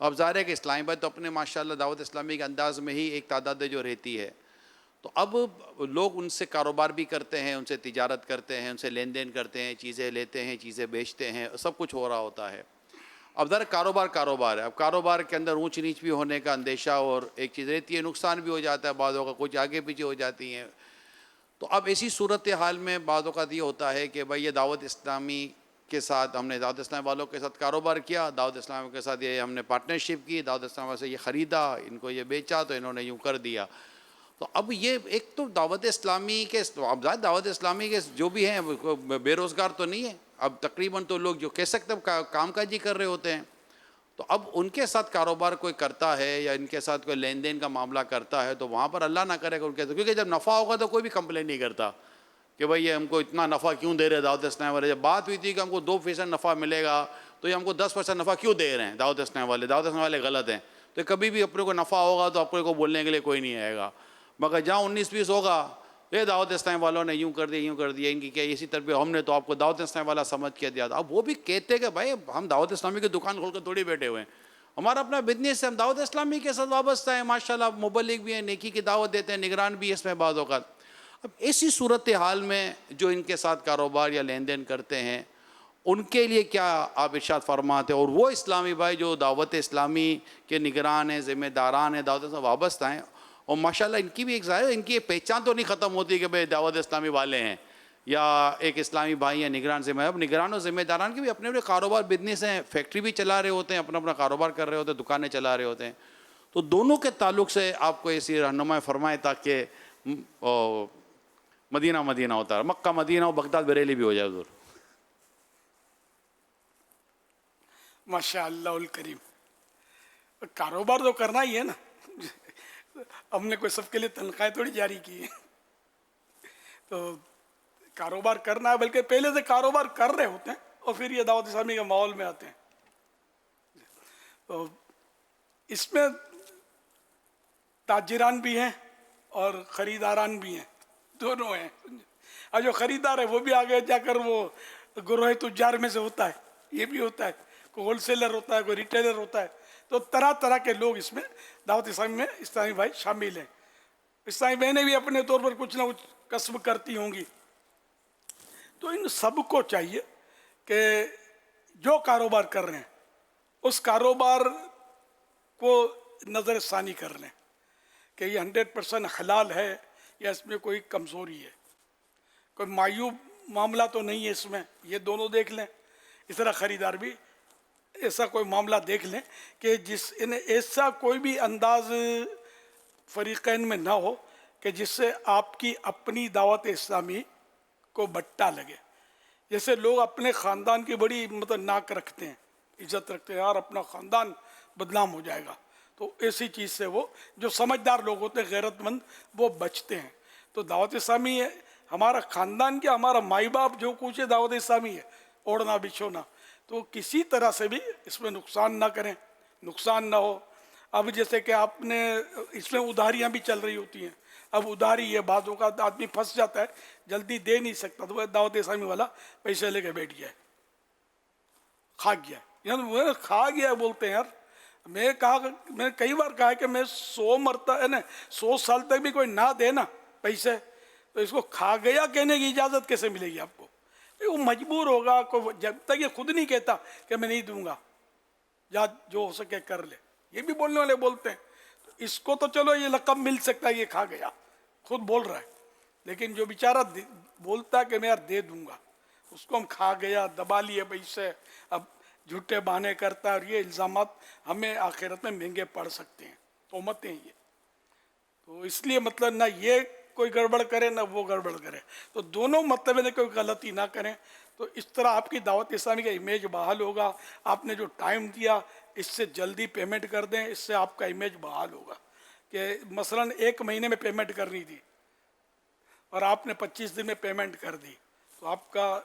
اب ظاہر ہے کہ اسلامی بھائی تو اپنے ماشاءاللہ دعوت اسلامی کے انداز میں ہی ایک تعداد جو رہتی ہے، تو اب لوگ ان سے کاروبار بھی کرتے ہیں، ان سے تجارت کرتے ہیں، ان سے لین دین کرتے ہیں، چیزیں لیتے ہیں، چیزیں بیچتے ہیں، سب کچھ ہو رہا ہوتا ہے۔ اب ذرا کاروبار ہے، اب کاروبار کے اندر اونچ نیچ بھی ہونے کا اندیشہ اور ایک چیز رہتی ہے، نقصان بھی ہو جاتا ہے، بعض اوقات کچھ آگے پیچھے ہو جاتی ہیں۔ تو اب ایسی صورتحال میں بعض اوقات یہ ہوتا ہے کہ بھائی یہ دعوت اسلامی کے ساتھ ہم نے دعوت اسلامی والوں کے ساتھ کاروبار کیا، دعوت اسلامی کے ساتھ یہ ہم نے پارٹنرشپ کی، دعوت اسلامی سے یہ خریدا، ان کو یہ بیچا تو انہوں نے یوں کر دیا۔ تو اب یہ ایک تو دعوت اسلامی کے اب دعوت اسلامی کے جو بھی ہیں بے روزگار تو نہیں ہے، اب تقریباً تو لوگ جو کہہ سکتے ہیں کام کاج ہی کر رہے ہوتے ہیں، تو اب ان کے ساتھ کاروبار کوئی کرتا ہے یا ان کے ساتھ کوئی لین دین کا معاملہ کرتا ہے تو وہاں پر اللہ نہ کرے کہ ان کے ساتھ، کیونکہ جب نفع ہوگا تو کوئی بھی کمپلین نہیں کرتا کہ بھائی یہ ہم کو اتنا نفع کیوں دے رہے ہیں دعوت اسلامی والے۔ جب بات ہوئی تھی کہ ہم کو 2% نفع ملے گا تو یہ ہم کو 10% نفع کیوں دے رہے ہیں دعوت اسلامی والے، دعوت اسلامی والے غلط ہیں، تو کبھی بھی اپنے کو نفع ہوگا تو اپنے کو بولنے کے لیے کوئی نہیں آئے گا، مگر جہاں 19-20 ہوگا یہ دعوت اسلامی والوں نے یوں کر دیا ان کی کیا اسی طرح ہم نے تو آپ کو دعوت اسلامی والا سمجھ کے دیا تھا۔ اب وہ بھی کہتے کہ بھائی ہم دعوت اسلامی کی دکان کھول کر تھوڑی بیٹھے ہوئے ہیں، ہمارا اپنا بزنس ہے، ہم دعوت اسلامی کے ساتھ وابستہ ہیں، ماشاءاللہ مبلغ بھی ہیں، نیکی کی دعوت دیتے ہیں، نگران بھی اس میں بعض اوقات۔ اب ایسی صورتحال میں جو ان کے ساتھ کاروبار یا لین دین کرتے ہیں ان کے لیے کیا آپ ارشاد فرماتے ہیں؟ اور وہ اسلامی بھائی جو دعوت اسلامی کے نگران ہیں، ذمہ داران ہیں، دعوت سے وابستہ ہیں، اور ماشاءاللہ ان کی بھی ایک ظاہر ان کی پہچان تو نہیں ختم ہوتی کہ بھئی دعوت اسلامی والے ہیں یا ایک اسلامی بھائی ہیں نگران ذمہ دار۔ اب نگران اور ذمہ داران کے بھی اپنے اپنے کاروبار بزنس ہیں، فیکٹری بھی چلا رہے ہوتے ہیں، اپنا کاروبار کر رہے ہوتے ہیں، دکانیں چلا رہے ہوتے ہیں، تو دونوں کے تعلق سے آپ کو ایسی رہنمائی فرمائے تاکہ مدینہ ہوتا ہے، مکہ مدینہ اور بغداد بریلی بھی ہو جائے حضور۔ ماشاء اللہ الکریم، کاروبار تو کرنا ہی ہے نا، ہم نے کوئی سب کے لیے تنخواہیں تھوڑی جاری کی ہے، تو کاروبار کرنا ہے، بلکہ پہلے سے کاروبار کر رہے ہوتے ہیں اور پھر یہ دعوت اسلامی کے ماحول میں آتے ہیں۔ تو اس میں تاجران بھی ہیں اور خریداران بھی ہیں، دونوں ہیں۔ اور جو خریدار ہے وہ بھی آگے جا کر وہ گروہ تجار میں سے ہوتا ہے، یہ بھی ہوتا ہے، کوئی ہول سیلر ہوتا ہے، کوئی ریٹیلر ہوتا ہے، تو طرح طرح کے لوگ اس میں دعوت اسلامی میں اسلامی بھائی شامل ہیں۔ اسلامی بہنیں بھی اپنے طور پر کچھ نہ کچھ کسب کرتی ہوں گی، تو ان سب کو چاہیے کہ جو کاروبار کر رہے ہیں اس کاروبار کو نظر ثانی کر لیں کہ یہ 100% حلال ہے یا اس میں کوئی کمزوری ہے، کوئی معیوب معاملہ تو نہیں ہے اس میں، یہ دونوں دیکھ لیں۔ اس طرح خریدار بھی ایسا کوئی معاملہ دیکھ لیں کہ جس ایسا کوئی بھی انداز فریقین میں نہ ہو کہ جس سے آپ کی اپنی دعوت اسلامی کو بٹا لگے۔ جیسے لوگ اپنے خاندان کی بڑی ناک رکھتے ہیں، عزت رکھتے ہیں، یار اپنا خاندان بدنام ہو جائے گا، تو ایسی چیز سے وہ جو سمجھدار لوگ ہوتے ہیں، غیرت مند، وہ بچتے ہیں۔ تو دعوت اسلامی ہے ہمارا خاندان کیا، ہمارا مائی باپ جو کچھ ہے دعوت اسلامی ہے، اوڑھنا بچھونا، تو کسی طرح سے بھی اس میں نقصان نہ کریں، نقصان نہ ہو۔ اب جیسے کہ آپ نے اس میں ادھاریاں بھی چل رہی ہوتی ہیں، اب ادھاری ہے، بعض اوقات آدمی پھنس جاتا ہے، جلدی دے نہیں سکتا، تو وہ دعوت اسلامی والا پیسے لے کے بیٹھ گیا ہے، کھا گیا، یعنی کھا گیا بولتے ہیں۔ یار میں کئی بار کہا ہے کہ میں 100 مرتبہ ہے نا 100 سال تک بھی کوئی نہ دے نا پیسے تو اس کو کھا گیا کہنے کی اجازت کیسے ملے گی آپ کو؟ وہ مجبور ہوگا، جب تک یہ خود نہیں کہتا کہ میں نہیں دوں گا، یا جو ہو سکے کر لے، یہ بھی بولنے والے بولتے ہیں، تو اس کو تو چلو یہ لقب مل سکتا ہے، یہ کھا گیا خود بول رہا ہے، لیکن جو بیچارہ بولتا ہے کہ میں یار دے دوں گا، اس کو ہم کھا گیا، دبا لیے پیسے، اب جھوٹے بہانے کرتا ہے، اور یہ الزامات ہمیں آخرت میں مہنگے پڑ سکتے ہیں، تہمتیں یہ۔ تو اس لیے مطلب نہ یہ کوئی گڑبڑ کرے نہ وہ گڑبڑ کرے، تو دونوں مطلب نے کوئی غلطی نہ کریں، تو اس طرح آپ کی دعوت اسلامی کا امیج بحال ہوگا۔ آپ نے جو ٹائم دیا اس سے جلدی پیمنٹ کر دیں، اس سے آپ کا امیج بحال ہوگا۔ کہ مثلا 1 مہینے میں پیمنٹ کرنی تھی اور آپ نے 25 دن میں پیمنٹ کر دی، تو آپ کا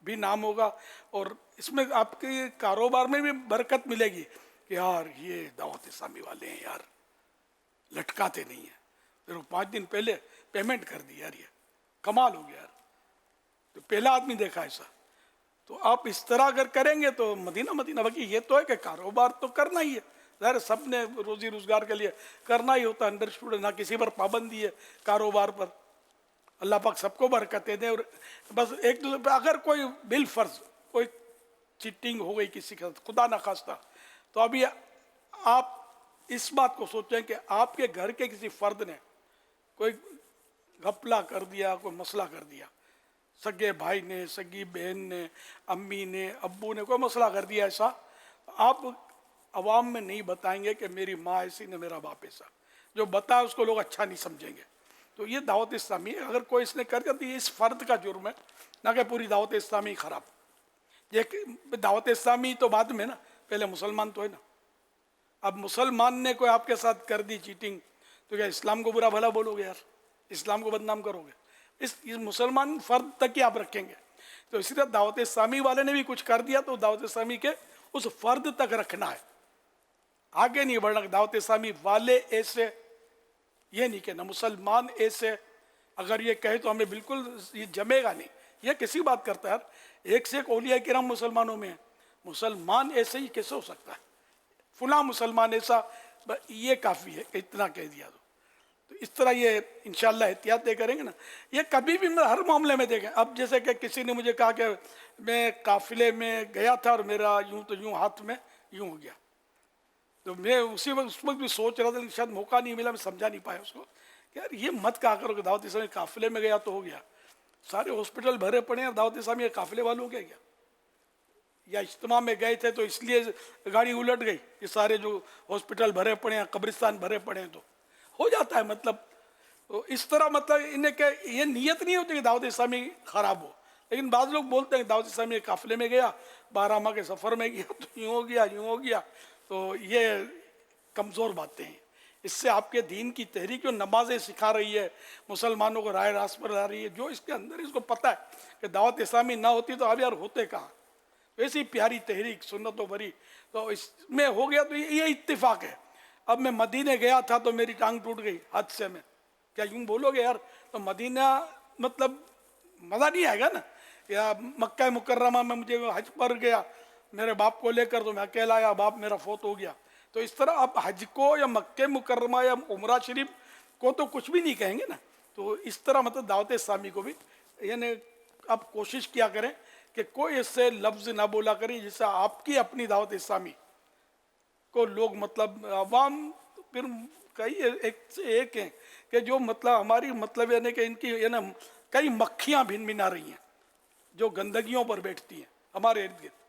بھی نام ہوگا، اور اس میں آپ کے کاروبار میں بھی برکت ملے گی کہ یار یہ دعوت اسلامی والے ہیں، یار لٹکاتے نہیں ہیں، پھر وہ 5 دن پہلے پیمنٹ کر دی، یار یہ کمال ہو گیا یار، تو پہلا آدمی دیکھا ایسا۔ تو آپ اس طرح اگر کریں گے تو مدینہ، باقی یہ تو ہے کہ کاروبار تو کرنا ہی ہے، ظاہر سب نے روزی روزگار کے لیے کرنا ہی ہوتا ہے، انڈرسٹوڈ، نہ کسی پر پابندی ہے کاروبار پر. اللہ پاک سب کو برکتیں دے. اور بس ایک دوسرے پہ اگر کوئی بالفرض کوئی چیٹنگ ہو گئی کسی کے ساتھ خدا نخواستہ، تو ابھی آپ اس بات کو سوچیں کہ آپ کے گھر کے کسی فرد نے کوئی گھپلا کر دیا، کوئی مسئلہ کر دیا، سگے بھائی نے، سگی بہن نے، امی نے، ابو نے کوئی مسئلہ کر دیا ایسا، آپ عوام میں نہیں بتائیں گے کہ میری ماں ایسی نے میرا باپ ایسا. جو بتا اس کو لوگ اچھا نہیں سمجھیں گے. تو یہ دعوت اسلامی ہے. اگر کوئی اس نے کر دیا تو یہ اس فرد کا جرم ہے، نہ کہ پوری دعوت اسلامی خراب. یہ دعوت اسلامی تو بعد میں نا، پہلے مسلمان تو ہے نا. اب مسلمان نے کوئی آپ کے ساتھ کر دی چیٹنگ تو کیا اسلام کو برا بھلا بولو گے یار؟ اسلام کو بدنام کرو گے؟ اس مسلمان فرد تک ہی آپ رکھیں گے. تو اسی طرح دعوت اسلامی والے نے بھی کچھ کر دیا تو دعوت اسلامی کے اس فرد تک رکھنا ہے، آگے نہیں بڑھنا. دعوت اسلامی والے ایسے، یہ نہیں کہنا مسلمان ایسے. اگر یہ کہے تو ہمیں بالکل یہ جمے گا نہیں. یہ کسی بات کرتا ہے، ایک سے ایک اولیاء کرام مسلمانوں میں ہیں. مسلمان ایسے ہی کیسے ہو سکتا ہے؟ فلاں مسلمان ایسا، یہ کافی ہے کہ اتنا کہہ دیا. تو اس طرح یہ انشاءاللہ احتیاطیں کریں گے نا. یہ کبھی بھی ہر معاملے میں دیکھیں. اب جیسے کہ کسی نے مجھے کہا کہ میں قافلے میں گیا تھا اور میرا یوں تو یوں ہاتھ میں یوں ہو گیا، تو میں اسی وقت اس وقت بھی سوچ رہا تھا، شاید موقع نہیں ملا، میں سمجھا نہیں پایا اس کو کہ یار یہ مت کہا کرو کہ دعوت اسلامی قافلے میں گیا تو ہو گیا. سارے ہاسپٹل بھرے پڑے ہیں، دعوت اسلامی قافلے والوں کے گیا، یا اجتماع میں گئے تھے تو اس لیے گاڑی الٹ گئی. یہ سارے جو ہاسپٹل بھرے پڑے ہیں، قبرستان بھرے پڑے ہیں، تو ہو جاتا ہے. مطلب تو اس طرح مطلب انہیں کہ یہ نیت نہیں ہوتی کہ دعوت اسلامی خراب ہو. لیکن بعض لوگ بولتے ہیں کہ دعوت اسلامی قافلے میں گیا، 12 ماہ کے سفر میں گیا تو یوں ہو گیا یوں ہو گیا. تو یہ کمزور باتیں ہیں. اس سے آپ کے دین کی تحریک جو نمازیں سکھا رہی ہے، مسلمانوں کو رائے راست پر لا رہی ہے، جو اس کے اندر اس کو پتہ ہے کہ دعوت اسلامی نہ ہوتی تو اب یار ہوتے کہاں. ویسی پیاری تحریک سنت و بری، تو اس میں ہو گیا. تو یہ اتفاق ہے. اب میں مدینہ گیا تھا تو میری ٹانگ ٹوٹ گئی حادثے میں، کیا یوں بولو گے یار؟ تو مدینہ مطلب مزہ نہیں آئے گا نا. یا مکہ مکرمہ میں مجھے حج پر گیا میرے باپ کو لے کر، تو میں اکیلا آیا، باپ میرا فوت ہو گیا. تو اس طرح اب حج کو یا مکہ مکرمہ یا عمرہ شریف کو تو کچھ بھی نہیں کہیں گے نا. تو اس طرح مطلب دعوت اسلامی کو بھی یعنی اب کوشش کیا کریں کہ کوئی اس سے لفظ نہ بولا کریں جس سے آپ کی اپنی دعوت اسلامی کو لوگ مطلب عوام پھر کئی ایک سے ایک ہیں کہ جو مطلب ہماری مطلب یعنی کہ ان کی یعنی کئی مکھیاں بھن بھنا رہی ہیں جو گندگیوں پر بیٹھتی ہیں ہمارے ارد گرد.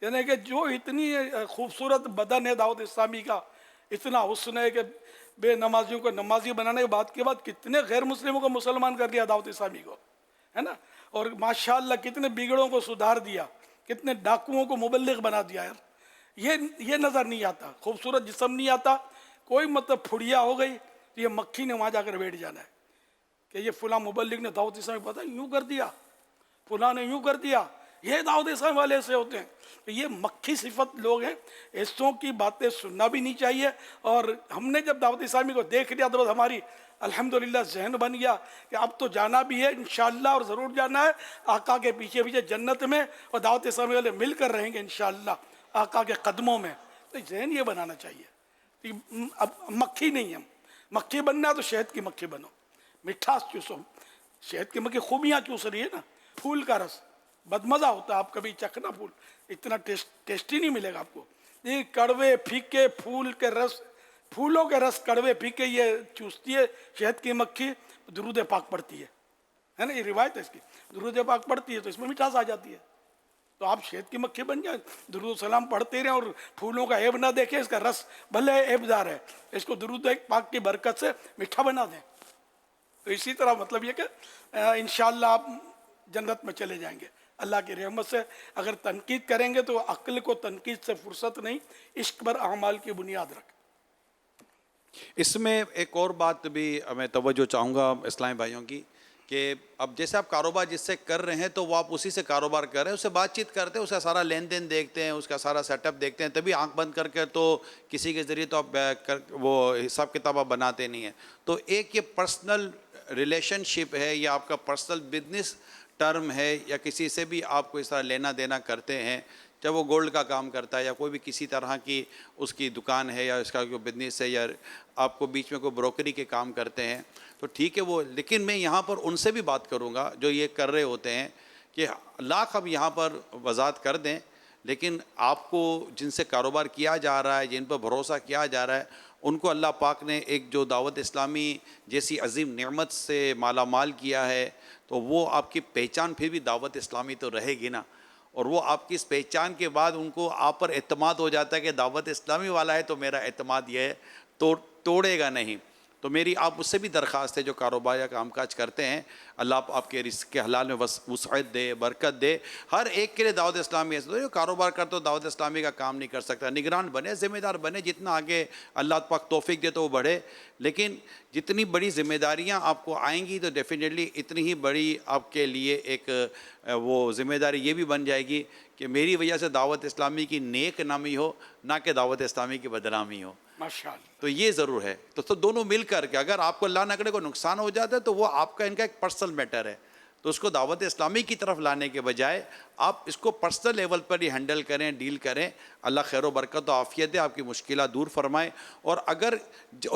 یعنی کہ جو اتنی خوبصورت بدن ہے دعوت اسلامی کا، اتنا حسن ہے کہ بے نمازیوں کو نمازی بنانے کے بعد کتنے غیر مسلموں کو مسلمان کر دیا دعوت اسلامی کو، ہے نا. اور ماشاءاللہ کتنے بگڑوں کو سدھار دیا، کتنے ڈاکوؤں کو مبلغ بنا دیا. یار یہ نظر نہیں آتا، خوبصورت جسم نہیں آتا. کوئی مطلب پھڑیا ہو گئی تو یہ مکھی نے وہاں جا کر بیٹھ جانا ہے کہ یہ فلاں مبلغ نے دعوت اسلامی پتہ یوں کر دیا، فلاں نے یوں کر دیا. یہ دعوت اسلامی والے ایسے ہوتے ہیں. تو یہ مکھی صفت لوگ ہیں، ایسوں کی باتیں سننا بھی نہیں چاہیے. اور ہم نے جب دعوت اسلامی کو دیکھ لیا تو بس ہماری الحمدللہ ذہن بن گیا کہ اب تو جانا بھی ہے انشاءاللہ، اور ضرور جانا ہے آقا کے پیچھے پیچھے جنت میں، اور دعوت اسلامی والے مل کر رہیں گے انشاءاللہ آقا کے قدموں میں. تو ذہن یہ بنانا چاہیے. اب مکھی نہیں ہم، مکھی بننا ہے تو شہد کی مکھی بنو، مٹھاس چوسو. شہد کی مکھی خوبیاں چوس رہی ہے نا، پھول کا رس بدمزہ ہوتا ہے. آپ کبھی چکھنا پھول، اتنا ٹیسٹی نہیں ملے گا آپ کو. یہ کڑوے پھیکے پھول کے رس، پھولوں کے رس کڑوے پھیکے یہ چوستی ہے شہد کی مکھی. درود پاک پڑھتی ہے نا، یہ روایت ہے اس کی. درود پاک پڑھتی ہے تو اس میں مٹھاس آ جاتی ہے. تو آپ شہد کی مکھی بن جائیں، درود سلام پڑھتے رہیں اور پھولوں کا عیب نہ دیکھیں. اس کا رس بھلے عیب دار ہے، اس کو درود پاک کی برکت سے میٹھا بنا دیں. تو اسی طرح مطلب یہ کہ انشاءاللہ آپ جنت میں چلے جائیں گے اللہ کی رحمت سے. اگر تنقید کریں گے تو عقل کو تنقید سے فرصت نہیں، عشق پر اعمال کی بنیاد رکھ. اس میں ایک اور بات بھی میں توجہ چاہوں گا اسلامی بھائیوں کی کہ اب جیسے آپ کاروبار جس سے کر رہے ہیں تو وہ آپ اسی سے کاروبار کر رہے ہیں، اس سے بات چیت کرتے ہیں، اس کا سارا لین دین دیکھتے ہیں، اس کا سارا سیٹ اپ دیکھتے ہیں، تبھی آنکھ بند کر کے تو کسی کے ذریعے تو آپ وہ حساب کتاب آپ بناتے نہیں ہیں. تو ایک یہ پرسنل ریلیشن شپ ہے یا آپ کا پرسنل بزنس ٹرم ہے یا کسی سے بھی آپ کو اس طرح لینا دینا کرتے ہیں چاہے وہ گولڈ کا کام کرتا ہے یا کوئی بھی کسی طرح کی اس کی دکان ہے یا اس کا کوئی بزنس ہے یا آپ کو بیچ میں کوئی بروکری کے کام کرتے ہیں تو ٹھیک ہے وہ، لیکن میں یہاں پر ان سے بھی بات کروں گا جو یہ کر رہے ہوتے ہیں کہ لاکھ اب یہاں پر وضاحت کر دیں، لیکن آپ کو جن سے کاروبار کیا جا رہا ہے، جن پر بھروسہ کیا جا رہا ہے، ان کو اللہ پاک نے ایک جو دعوت اسلامی جیسی عظیم نعمت سے مالا مال کیا ہے، تو وہ آپ کی پہچان پھر بھی دعوت اسلامی تو رہے گی نا، اور وہ آپ کی اس پہچان کے بعد ان کو آپ پر اعتماد ہو جاتا ہے کہ دعوت اسلامی والا ہے تو میرا اعتماد یہ ہے، توڑے گا نہیں۔ تو میری آپ اس سے بھی درخواست ہے جو کاروبار یا کام کاج کرتے ہیں، اللہ آپ کے رزق کے حلال میں وسعت دے، برکت دے۔ ہر ایک کے لیے دعوت اسلامی ایسا جو کاروبار کرتا ہو دعوت اسلامی کا کام نہیں کر سکتا، نگران بنے، ذمہ دار بنے، جتنا آگے اللہ پاک توفیق دے تو وہ بڑھے، لیکن جتنی بڑی ذمہ داریاں آپ کو آئیں گی تو ڈیفینیٹلی اتنی ہی بڑی آپ کے لیے ایک وہ ذمہ داری یہ بھی بن جائے گی کہ میری وجہ سے دعوت اسلامی کی نیک نامی ہو، نہ کہ دعوت اسلامی کی بدنامی ہو۔ ماشاءاللہ۔ تو یہ ضرور ہے، تو دونوں مل کر کے اگر آپ کو اللہ نہ کرے کو نقصان ہو جاتا ہے تو وہ آپ کا ان کا ایک پرسنل میٹر ہے، تو اس کو دعوت اسلامی کی طرف لانے کے بجائے آپ اس کو پرسنل لیول پر ہی ہینڈل کریں، ڈیل کریں۔ اللہ خیر و برکت و عافیت دے، آپ کی مشکلات دور فرمائے۔ اور اگر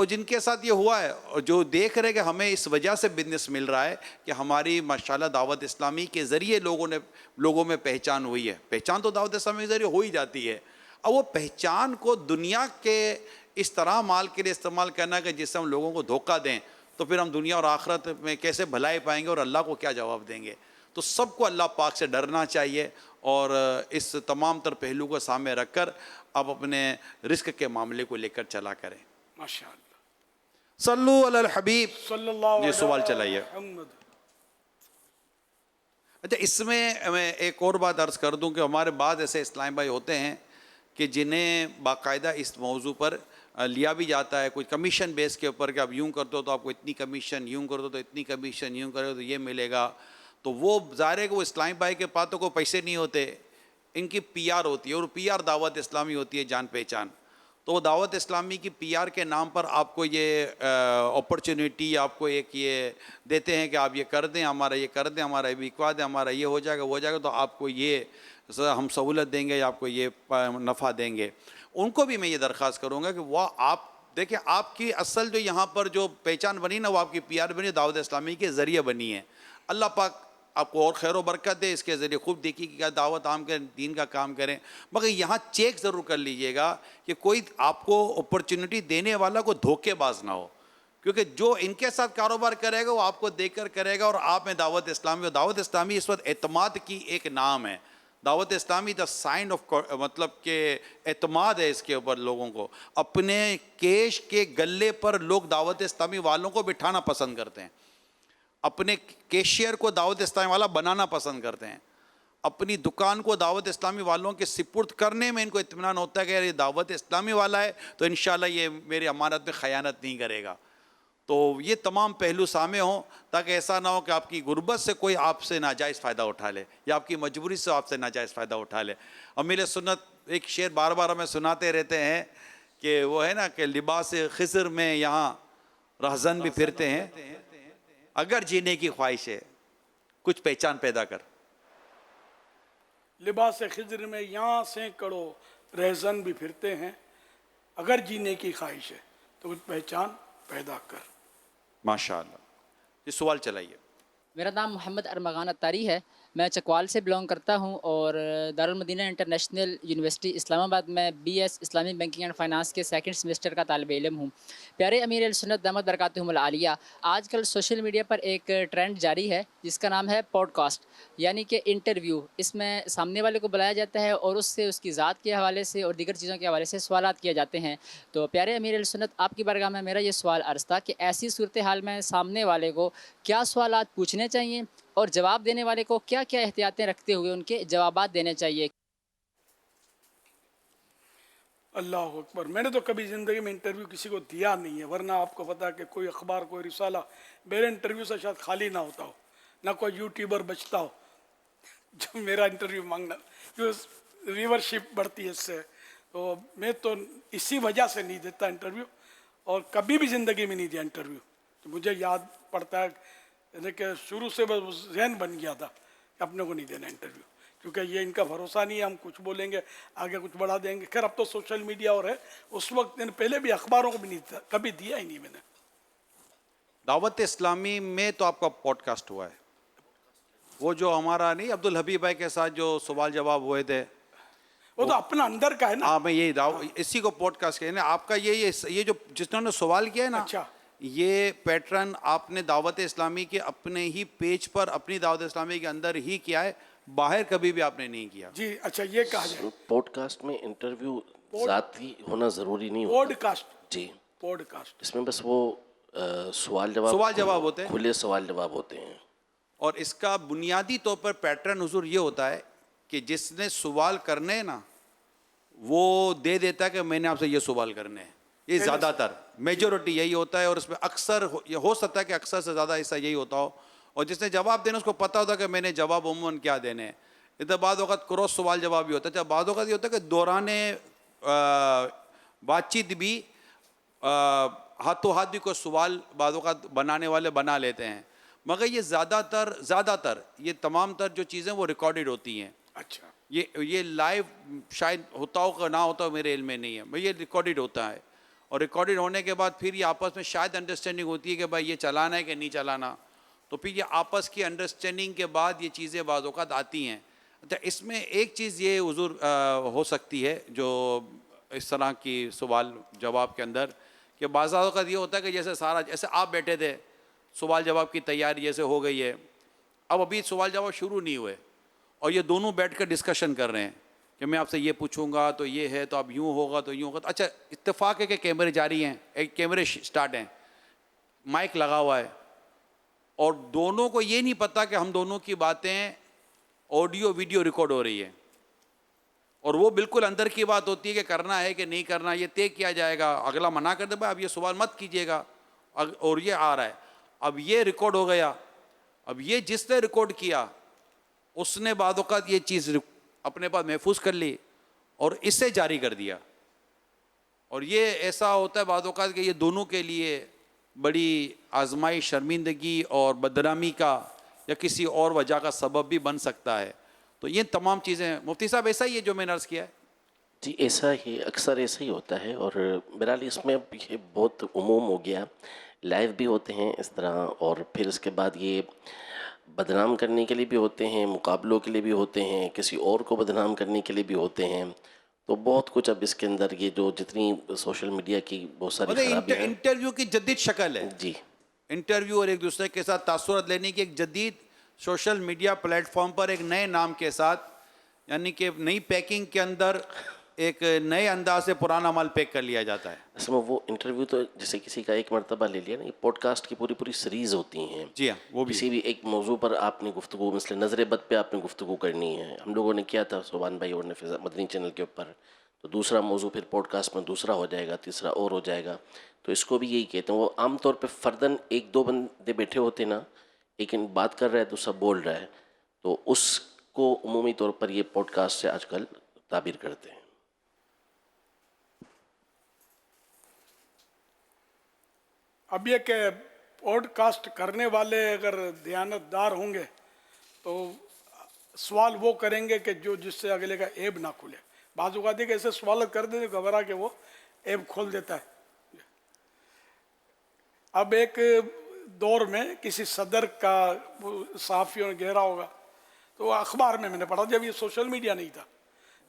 جن کے ساتھ یہ ہوا ہے اور جو دیکھ رہے کہ ہمیں اس وجہ سے بزنس مل رہا ہے کہ ہماری ماشاءاللہ دعوت اسلامی کے ذریعے لوگوں میں پہچان ہوئی ہے، پہچان تو دعوت اسلامی کے ذریعے ہو ہی جاتی ہے، اور وہ پہچان کو دنیا کے اس طرح مال کے لیے استعمال کرنا کہ جس سے ہم لوگوں کو دھوکہ دیں تو پھر ہم دنیا اور آخرت میں کیسے بھلائی پائیں گے اور اللہ کو کیا جواب دیں گے۔ تو سب کو اللہ پاک سے ڈرنا چاہیے اور اس تمام تر پہلو کو سامنے رکھ کر آپ اپنے رزق کے معاملے کو لے کر چلا کریں۔ ماشاءاللہ۔ صلو علی الحبیب صلی اللہ علیہ یہ سوال چلائیے۔ محمد۔ اچھا، اس میں ایک اور بات عرض کر دوں کہ ہمارے بعض ایسے اسلام بھائی ہوتے ہیں کہ جنہیں باقاعدہ اس موضوع پر لیا بھی جاتا ہے کوئی کمیشن بیس کے اوپر کہ آپ یوں کرتے ہو تو آپ کو اتنی کمیشن، یوں کرتے ہو تو اتنی کمیشن، یوں کرو تو یہ ملے گا۔ تو وہ ظاہر ہے کہ وہ اسلامی بھائی کے پاس تو کوئی پیسے نہیں ہوتے، ان کی پی آر ہوتی ہے، اور پی آر دعوت اسلامی ہوتی ہے، جان پہچان۔ تو وہ دعوت اسلامی کی پی آر کے نام پر آپ کو یہ اپرچونیٹی آپ کو ایک یہ دیتے ہیں کہ آپ یہ کر دیں، ہمارا یہ کر دیں، ہمارا یہ بکوا دیں، ہمارا یہ ہو جائے گا، وہ ہو جائے گا، تو آپ کو یہ ہم سہولت دیں گے یا آپ کو یہ نفع دیں گے۔ ان کو بھی میں یہ درخواست کروں گا کہ وہ آپ دیکھیں، آپ کی اصل جو یہاں پر جو پہچان بنی نا، وہ آپ کی پی آر بنی دعوت اسلامی کے ذریعے بنی ہے۔ اللہ پاک آپ کو اور خیر و برکت دے، اس کے ذریعے خوب دیکھیے کہ کیا دعوت عام کے دین کا کام کریں، مگر یہاں چیک ضرور کر لیجئے گا کہ کوئی آپ کو اپرچونٹی دینے والا کو دھوکے باز نہ ہو، کیونکہ جو ان کے ساتھ کاروبار کرے گا وہ آپ کو دیکھ کر کرے گا، اور آپ میں دعوت اسلامی، اور دعوت اسلامی اس وقت اعتماد کی ایک نام ہے۔ دعوت اسلامی دا سائن آف مطلب کہ اعتماد ہے اس کے اوپر، لوگوں کو اپنے کیش کے گلے پر لوگ دعوت اسلامی والوں کو بٹھانا پسند کرتے ہیں، اپنے کیشیئر کو دعوت اسلامی والا بنانا پسند کرتے ہیں، اپنی دکان کو دعوت اسلامی والوں کے سپرد کرنے میں ان کو اطمینان ہوتا ہے کہ یہ دعوت اسلامی والا ہے تو انشاءاللہ یہ میری امانت میں خیانت نہیں کرے گا۔ تو یہ تمام پہلو سامنے ہوں تاکہ ایسا نہ ہو کہ آپ کی غربت سے کوئی آپ سے ناجائز فائدہ اٹھا لے یا آپ کی مجبوری سے آپ سے ناجائز فائدہ اٹھا لے۔ امیر سنت ایک شعر بار بار ہمیں سناتے رہتے ہیں کہ وہ ہے نا کہ لباس خضر میں یہاں رہزن بھی پھرتے ہیں، اگر جینے کی خواہش ہے کچھ پہچان پیدا کر۔ لباس خضر میں یہاں سینکڑوں رہزن بھی پھرتے ہیں، اگر جینے کی خواہش ہے تو کچھ پہچان پیدا کر۔ ماشاءاللہ، یہ سوال چلائیے۔ میرا نام محمد ارمغان اتاری ہے، میں چکوال سے بلانگ کرتا ہوں اور دارالمدینہ انٹرنیشنل یونیورسٹی اسلام آباد میں B S Islamic banking and finance کے سیکنڈ سیمسٹر کا طالب علم ہوں۔ پیارے امیر اہل سنت دامت برکاتہم العالیہ، آج کل سوشل میڈیا پر ایک ٹرینڈ جاری ہے جس کا نام ہے پوڈ کاسٹ، یعنی کہ انٹرویو۔ اس میں سامنے والے کو بلایا جاتا ہے اور اس سے اس کی ذات کے حوالے سے اور دیگر چیزوں کے حوالے سے سوالات کیے جاتے ہیں۔ تو پیارے امیر اہل سنت، آپ کی بارگاہ میں میرا یہ سوال عرض تھا کہ ایسی صورتحال میں سامنے والے کو کیا سوالات پوچھنے چاہیے اور جواب دینے والے کو کیا کیا احتیاطیں رکھتے ہوئے ان کے جوابات دینے چاہیے؟ اللہ اکبر۔ میں نے تو کبھی زندگی میں انٹرویو کسی کو دیا نہیں ہے، ورنہ آپ کو پتا کہ کوئی اخبار کوئی رسالہ میرے انٹرویو سے شاید خالی نہ ہوتا ہو، نہ کوئی یوٹیوبر بچتا ہو جو میرا انٹرویو مانگنا، جو ویورشپ بڑھتی ہے اس سے۔ تو میں تو اسی وجہ سے نہیں دیتا انٹرویو، اور کبھی بھی زندگی میں نہیں دیا انٹرویو۔ تو مجھے یاد پڑتا ہے کہ شروع سے بس ذہن بن گیا تھا کہ اپنے کو نہیں دینا انٹرویو، کیونکہ یہ ان کا بھروسہ نہیں ہے, ہم کچھ بولیں گے آگے کچھ بڑھا دیں گے. خیر اب تو سوشل میڈیا اور ہے, اس وقت پہلے بھی اخباروں کو بھی نہیں تھا, کبھی دیا ہی نہیں میں نے. دعوت اسلامی میں تو آپ کا پوڈ کاسٹ ہوا ہے, وہ جو ہمارا نہیں عبدالحبیب بھائی کے ساتھ جو سوال جواب ہوئے تھے, وہ تو اپنا اندر کا ہے نا. ہاں میں یہی اسی کو پوڈ کاسٹ کہنا. آپ کا یہ جو جس نے سوال کیا ہے نا, یہ پیٹرن آپ نے دعوت اسلامی کے اپنے ہی پیج پر اپنی دعوت اسلامی کے اندر ہی کیا ہے, باہر کبھی بھی آپ نے نہیں کیا. جی اچھا یہ کہا جائے پوڈ کاسٹ میں انٹرویو ذاتی ہونا ضروری نہیں ہوتا. پوڈ کاسٹ, جی پوڈ کاسٹ اس میں بس وہ سوال جواب ہوتے ہیں, کھلے سوال جواب ہوتے ہیں. اور اس کا بنیادی طور پر پیٹرن حضور یہ ہوتا ہے کہ جس نے سوال کرنے نا وہ دے دیتا ہے کہ میں نے آپ سے یہ سوال کرنے ہیں. یہ زیادہ تر میجورٹی یہی ہوتا ہے, اور اس میں اکثر یہ ہو سکتا ہے کہ اکثر سے زیادہ حصہ یہی ہوتا ہو. اور جس نے جواب دینا اس کو پتہ ہوتا ہے کہ میں نے جواب عموماً کیا دینے ہیں. ادھر بعض اوقات کراس سوال جواب بھی ہوتا ہے, بعض اوقات یہ ہوتا ہے کہ دوران بات چیت بھی ہاتھوں ہاتھ بھی کوئی سوال بعض اوقات بنانے والے بنا لیتے ہیں. مگر یہ زیادہ تر یہ تمام تر جو چیزیں وہ ریکارڈڈ ہوتی ہیں. اچھا یہ لائیو شاید ہوتا ہو کہ نہ ہوتا ہو میرے علم میں نہیں ہے, یہ ریکارڈڈ ہوتا ہے. اور ریکارڈڈ ہونے کے بعد پھر یہ آپس میں شاید انڈرسٹینڈنگ ہوتی ہے کہ بھائی یہ چلانا ہے کہ نہیں چلانا. تو پھر یہ آپس کی انڈرسٹینڈنگ کے بعد یہ چیزیں بعض اوقات آتی ہیں. اچھا اس میں ایک چیز یہ حضور ہو سکتی ہے جو اس طرح کی سوال جواب کے اندر, کہ بعض اوقات یہ ہوتا ہے کہ جیسے آپ بیٹھے تھے, سوال جواب کی تیاری جیسے ہو گئی ہے, اب ابھی سوال جواب شروع نہیں ہوئے اور یہ دونوں بیٹھ کر ڈسکشن کر رہے ہیں کہ میں آپ سے یہ پوچھوں گا تو یہ ہے, تو اب یوں ہوگا تو یوں ہوگا. اچھا اتفاق ہے کہ کیمرے جاری ہیں, ایک کیمرے سٹارٹ ہیں, مائک لگا ہوا ہے, اور دونوں کو یہ نہیں پتا کہ ہم دونوں کی باتیں آڈیو ویڈیو ریکارڈ ہو رہی ہے, اور وہ بالکل اندر کی بات ہوتی ہے کہ کرنا ہے کہ نہیں کرنا, یہ طے کیا جائے گا. اگلا منع کر دے بھائی اب یہ سوال مت کیجیے گا, اور یہ آ رہا ہے. اب یہ ریکارڈ ہو گیا, اب یہ جس نے ریکارڈ کیا اس نے بعض اوقات یہ چیز اپنے پاس محفوظ کر لی اور اس سے جاری کر دیا. اور یہ ایسا ہوتا ہے بعض اوقات کہ یہ دونوں کے لیے بڑی آزمائش, شرمندگی اور بدنامی کا یا کسی اور وجہ کا سبب بھی بن سکتا ہے. تو یہ تمام چیزیں مفتی صاحب ایسا ہی ہے جو میں نے عرض کیا ہے. جی ایسا ہی, اکثر ایسا ہی ہوتا ہے. اور بہرحال اس میں یہ بہت عموم ہو گیا, لائیو بھی ہوتے ہیں اس طرح, اور پھر اس کے بعد یہ بدنام کرنے کے لیے بھی ہوتے ہیں, مقابلوں کے لیے بھی ہوتے ہیں, کسی اور کو بدنام کرنے کے لیے بھی ہوتے ہیں. تو بہت کچھ اب اس کے اندر یہ جو جتنی سوشل میڈیا کی بہت ساری خرابیاں ہیں. انٹرویو کی جدید شکل ہے. جی انٹرویو اور ایک دوسرے کے ساتھ تاثرات لینے کی ایک جدید سوشل میڈیا پلیٹ فارم پر ایک نئے نام کے ساتھ, یعنی کہ نئی پیکنگ کے اندر ایک نئے انداز سے پرانا مال پیک کر لیا جاتا ہے. اس میں وہ انٹرویو تو جیسے کسی کا ایک مرتبہ لے لیا نا, یہ پوڈ کاسٹ کی پوری سیریز ہوتی ہیں. جی ہاں, وہ کسی بھی ایک موضوع پر آپ نے گفتگو, مثل نظر بد پہ آپ نے گفتگو کرنی ہے, ہم لوگوں نے کیا تھا سبحان بھائی اور نے مدنی چینل کے اوپر, تو دوسرا موضوع پھر پوڈ کاسٹ میں دوسرا ہو جائے گا, تیسرا اور ہو جائے گا. تو اس کو بھی یہی کہتے ہیں. وہ عام طور پہ فرداً ایک دو بندے بیٹھے ہوتے نا, لیکن بات کر رہا ہے دوسرا بول رہا ہے, تو اس کو عمومی طور پر یہ پوڈ کاسٹ سے آج کل تعبیر کرتے ہیں. اب یہ کہ پوڈ کاسٹ کرنے والے اگر دیانت دار ہوں گے تو سوال وہ کریں گے کہ جو جس سے اگلے کا عیب نہ کھلے. بعض اوقات کہ ایسے سوالات کر دیتے گھبرا کے وہ عیب کھول دیتا ہے. اب ایک دور میں کسی صدر کا صحافیوں نے گھیرا ہوگا, تو وہ اخبار میں نے پڑھا, جب یہ سوشل میڈیا نہیں تھا,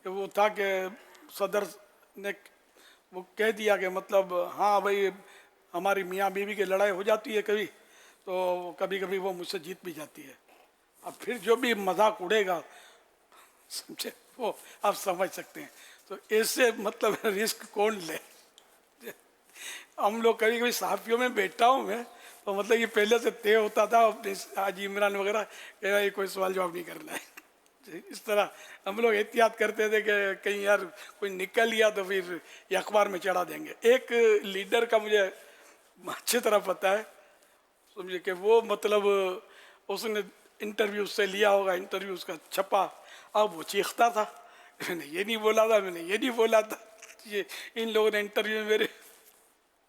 کہ وہ تھا کہ صدر نے وہ کہہ دیا کہ مطلب ہاں بھائی ہماری میاں بیوی کی لڑائی ہو جاتی ہے کبھی, تو کبھی کبھی وہ مجھ سے جیت بھی جاتی ہے. اب پھر جو بھی مذاق اڑے گا سمجھے, وہ آپ سمجھ سکتے ہیں. تو ایسے مطلب رسک کون لے. ہم لوگ کبھی کبھی صحافیوں میں بیٹھتا ہوں میں, تو مطلب یہ پہلے سے طے ہوتا تھا حاجی عمران وغیرہ کہ یہ کوئی سوال جواب نہیں کرنا ہے. اس طرح ہم لوگ احتیاط کرتے تھے کہ کہیں یار کوئی نکل لیا تو پھر یہ اخبار میں چڑھا دیں گے. ایک لیڈر کا مجھے اچھی طرح پتہ ہے, سمجھے کہ وہ مطلب اس نے انٹرویو سے لیا ہوگا, انٹرویو اس کا چھپا, اب وہ چیختا تھا میں نے یہ نہیں بولا تھا, میں نے یہ نہیں بولا تھا, یہ ان لوگوں نے انٹرویو میں میرے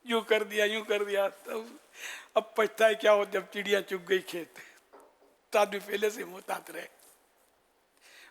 یوں کر دیا یوں کر دیا. اب پچھتا ہے کیا ہو جب چڑیاں چگ گئی کھیت, تو آدمی پہلے سے محتاط رہے.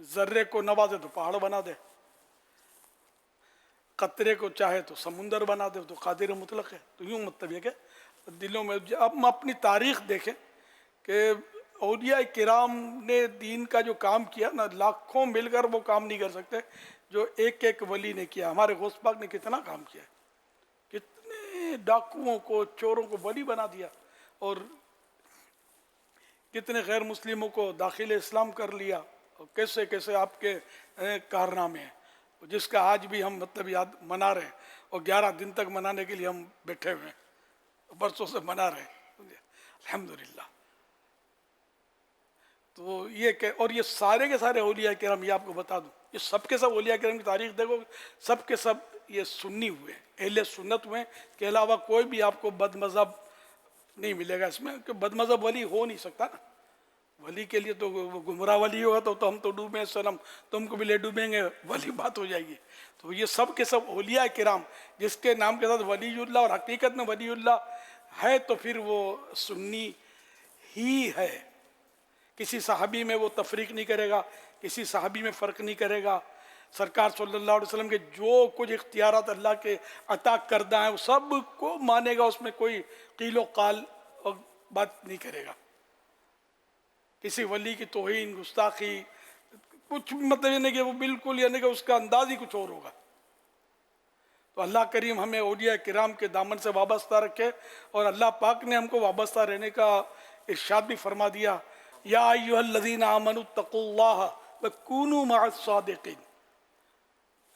ذرے کو نوازے تو پہاڑ بنا دے، قطرے کو چاہے تو سمندر بنا دے، تو قادر مطلق ہے۔ تو یوں مطلب یہ کہ دلوں میں اب ہم اپنی تاریخ دیکھیں کہ اولیاء کرام نے دین کا جو کام کیا نا، لاکھوں مل کر وہ کام نہیں کر سکتے جو ایک ایک ولی نے کیا۔ ہمارے غوث پاک نے کتنا کام کیا ہے، کتنے ڈاکوؤں کو، چوروں کو ولی بنا دیا، اور کتنے غیر مسلموں کو داخل اسلام کر لیا، اور کیسے کیسے آپ کے کارنامے ہیں، جس کا آج بھی ہم مطلب یاد منا رہے ہیں، اور 11 دن تک منانے کے لیے ہم بیٹھے ہوئے ہیں، برسوں سے منا رہے ہیں الحمدللہ۔ تو یہ کہ اور یہ سارے کے سارے اولیاء کرام، یہ آپ کو بتا دوں، یہ سب کے سب اولیاء کرام کی تاریخ دیکھو، سب کے سب یہ سنی ہوئے ہیں، اہل سنت ہوئے ہیں، کے علاوہ کوئی بھی آپ کو بد مذہب نہیں ملے گا اس میں، کہ بد مذہب ولی ہو نہیں سکتا نا۔ ولی کے لیے تو وہ گمراہ ولی ہوگا تو ہم تو ڈوبیں سنم، تم کو بھی لے ڈوبیں گے، ولی بات ہو جائے گی۔ تو یہ سب کے سب اولیاء کرام جس کے نام کے ساتھ ولی اللہ، اور حقیقت میں ولی اللہ ہے تو پھر وہ سنی ہی ہے۔ کسی صحابی میں وہ تفریق نہیں کرے گا، کسی صحابی میں فرق نہیں کرے گا۔ سرکار صلی اللہ علیہ وسلم کے جو کچھ اختیارات اللہ کے عطا کردہ ہیں وہ سب کو مانے گا، اس میں کوئی قیل و قال اور بات نہیں کرے گا۔ کسی ولی کی توہین، گستاخی، کچھ مطلب یہ نہیں کہ وہ بالکل یعنی کہ اس کا انداز ہی کچھ اور ہوگا۔ تو اللہ کریم ہمیں اولیاء کرام کے دامن سے وابستہ رکھے، اور اللہ پاک نے ہم کو وابستہ رہنے کا ارشاد بھی فرما دیا، یا ایھا الذین آمنوا اتقوا اللہ وکونوا مع الصادقین۔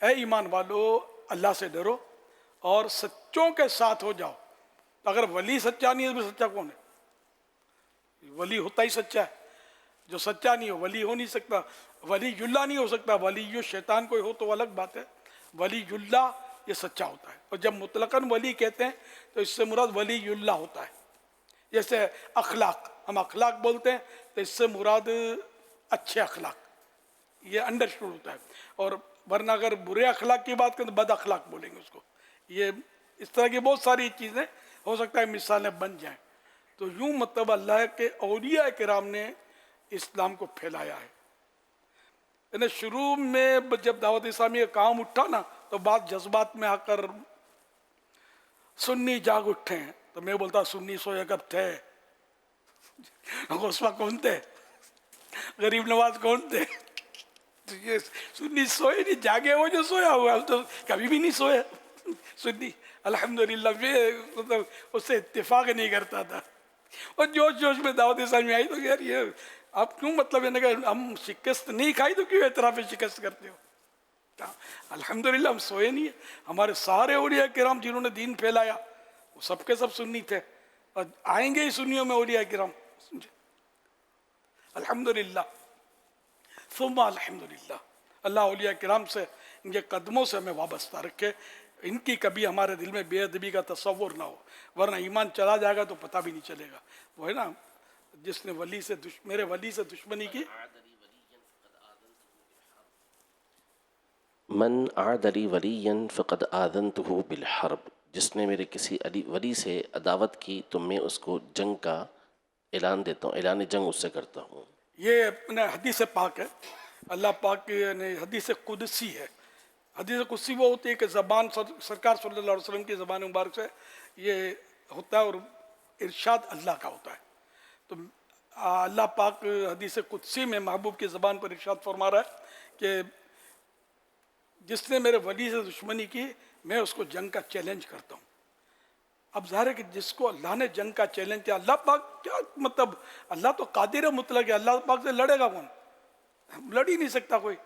اے ایمان والو، اللہ سے ڈرو اور سچوں کے ساتھ ہو جاؤ۔ اگر ولی سچا نہیں ہے تو سچا کون ہے؟ ولی ہوتا ہی سچا ہے، جو سچا نہیں ہو ولی ہو نہیں سکتا، ولی اللہ نہیں ہو سکتا۔ ولی شیطان کوئی ہو تو الگ بات ہے، ولی اللہ یہ سچا ہوتا ہے۔ اور جب مطلقاً ولی کہتے ہیں تو اس سے مراد ولی اللہ ہوتا ہے۔ جیسے اخلاق، ہم اخلاق بولتے ہیں تو اس سے مراد اچھے اخلاق، یہ انڈرسٹوڈ ہوتا ہے۔ اور ورنہ اگر برے اخلاق کی بات کریں تو بد اخلاق بولیں گے اس کو۔ یہ اس طرح کی بہت ساری چیزیں ہو سکتا ہے مثالیں بن جائیں۔ تو یوں مطلب اللہ کے اولیاء کرام نے اسلام کو پھیلایا ہے۔ یعنی شروع میں جب دعوت اسلامی کا کام اٹھا نا تو بعض جذبات میں آ کر سنی جاگ اٹھے ہیں، تو میں بولتا سنی سوئے کب تھے؟ غوث پاک کون تھے؟ غریب نواز کون تھے؟ یہ سنی سوئے نہیں، جاگے وہ جو سویا ہوا، تو کبھی بھی نہیں سوئے سنی الحمدللہ۔ مطلب اس سے اتفاق نہیں کرتا تھا، اور جوش جوش میں دعوت اسلامی آئی تو یار یہ آپ کیوں مطلب ہے کہ ہم شکست نہیں کھائی تو کیوں اعتراف شکست کرتے ہو؟ الحمدللہ ہم سوئے نہیں ہیں۔ ہمارے سارے اولیاء کرام جنہوں نے دین پھیلایا وہ سب کے سب سنی تھے، اور آئیں گے ہی سنیوں میں اولیاء کرام، سمجھے؟ الحمدللہ ثم الحمدللہ۔ اللہ اولیاء کرام سے، ان کے قدموں سے ہمیں وابستہ رکھے، ان کی کبھی ہمارے دل میں بے ادبی کا تصور نہ ہو، ورنہ ایمان چلا جائے گا تو پتہ بھی نہیں چلے گا۔ وہ ہے نا جس نے ولی سے میرے ولی سے دشمنی کی، من عاد لی ولیا فقد آذنتہ بالحرب، جس نے میرے کسی ولی سے عداوت کی تو میں اس کو جنگ کا اعلان دیتا ہوں، اعلان جنگ اس سے کرتا ہوں۔ یہ اپنے حدیث پاک ہے، اللہ پاک کی یعنی حدیث قدسی ہے۔ حدیث قدسی وہ ہوتی ہے کہ زبان سرکار صلی اللہ علیہ وسلم کی زبان مبارک سے یہ ہوتا ہے، اور ارشاد اللہ کا ہوتا ہے۔ تو اللہ پاک حدیث قدسی میں محبوب کی زبان پر ارشاد فرما رہا ہے کہ جس نے میرے ولی سے دشمنی کی میں اس کو جنگ کا چیلنج کرتا ہوں۔ اب ظاہر ہے کہ جس کو اللہ نے جنگ کا چیلنج کیا، اللہ پاک کیا مطلب، اللہ تو قادر مطلق ہے، اللہ پاک سے لڑے گا کون؟ لڑ ہی نہیں سکتا کوئی۔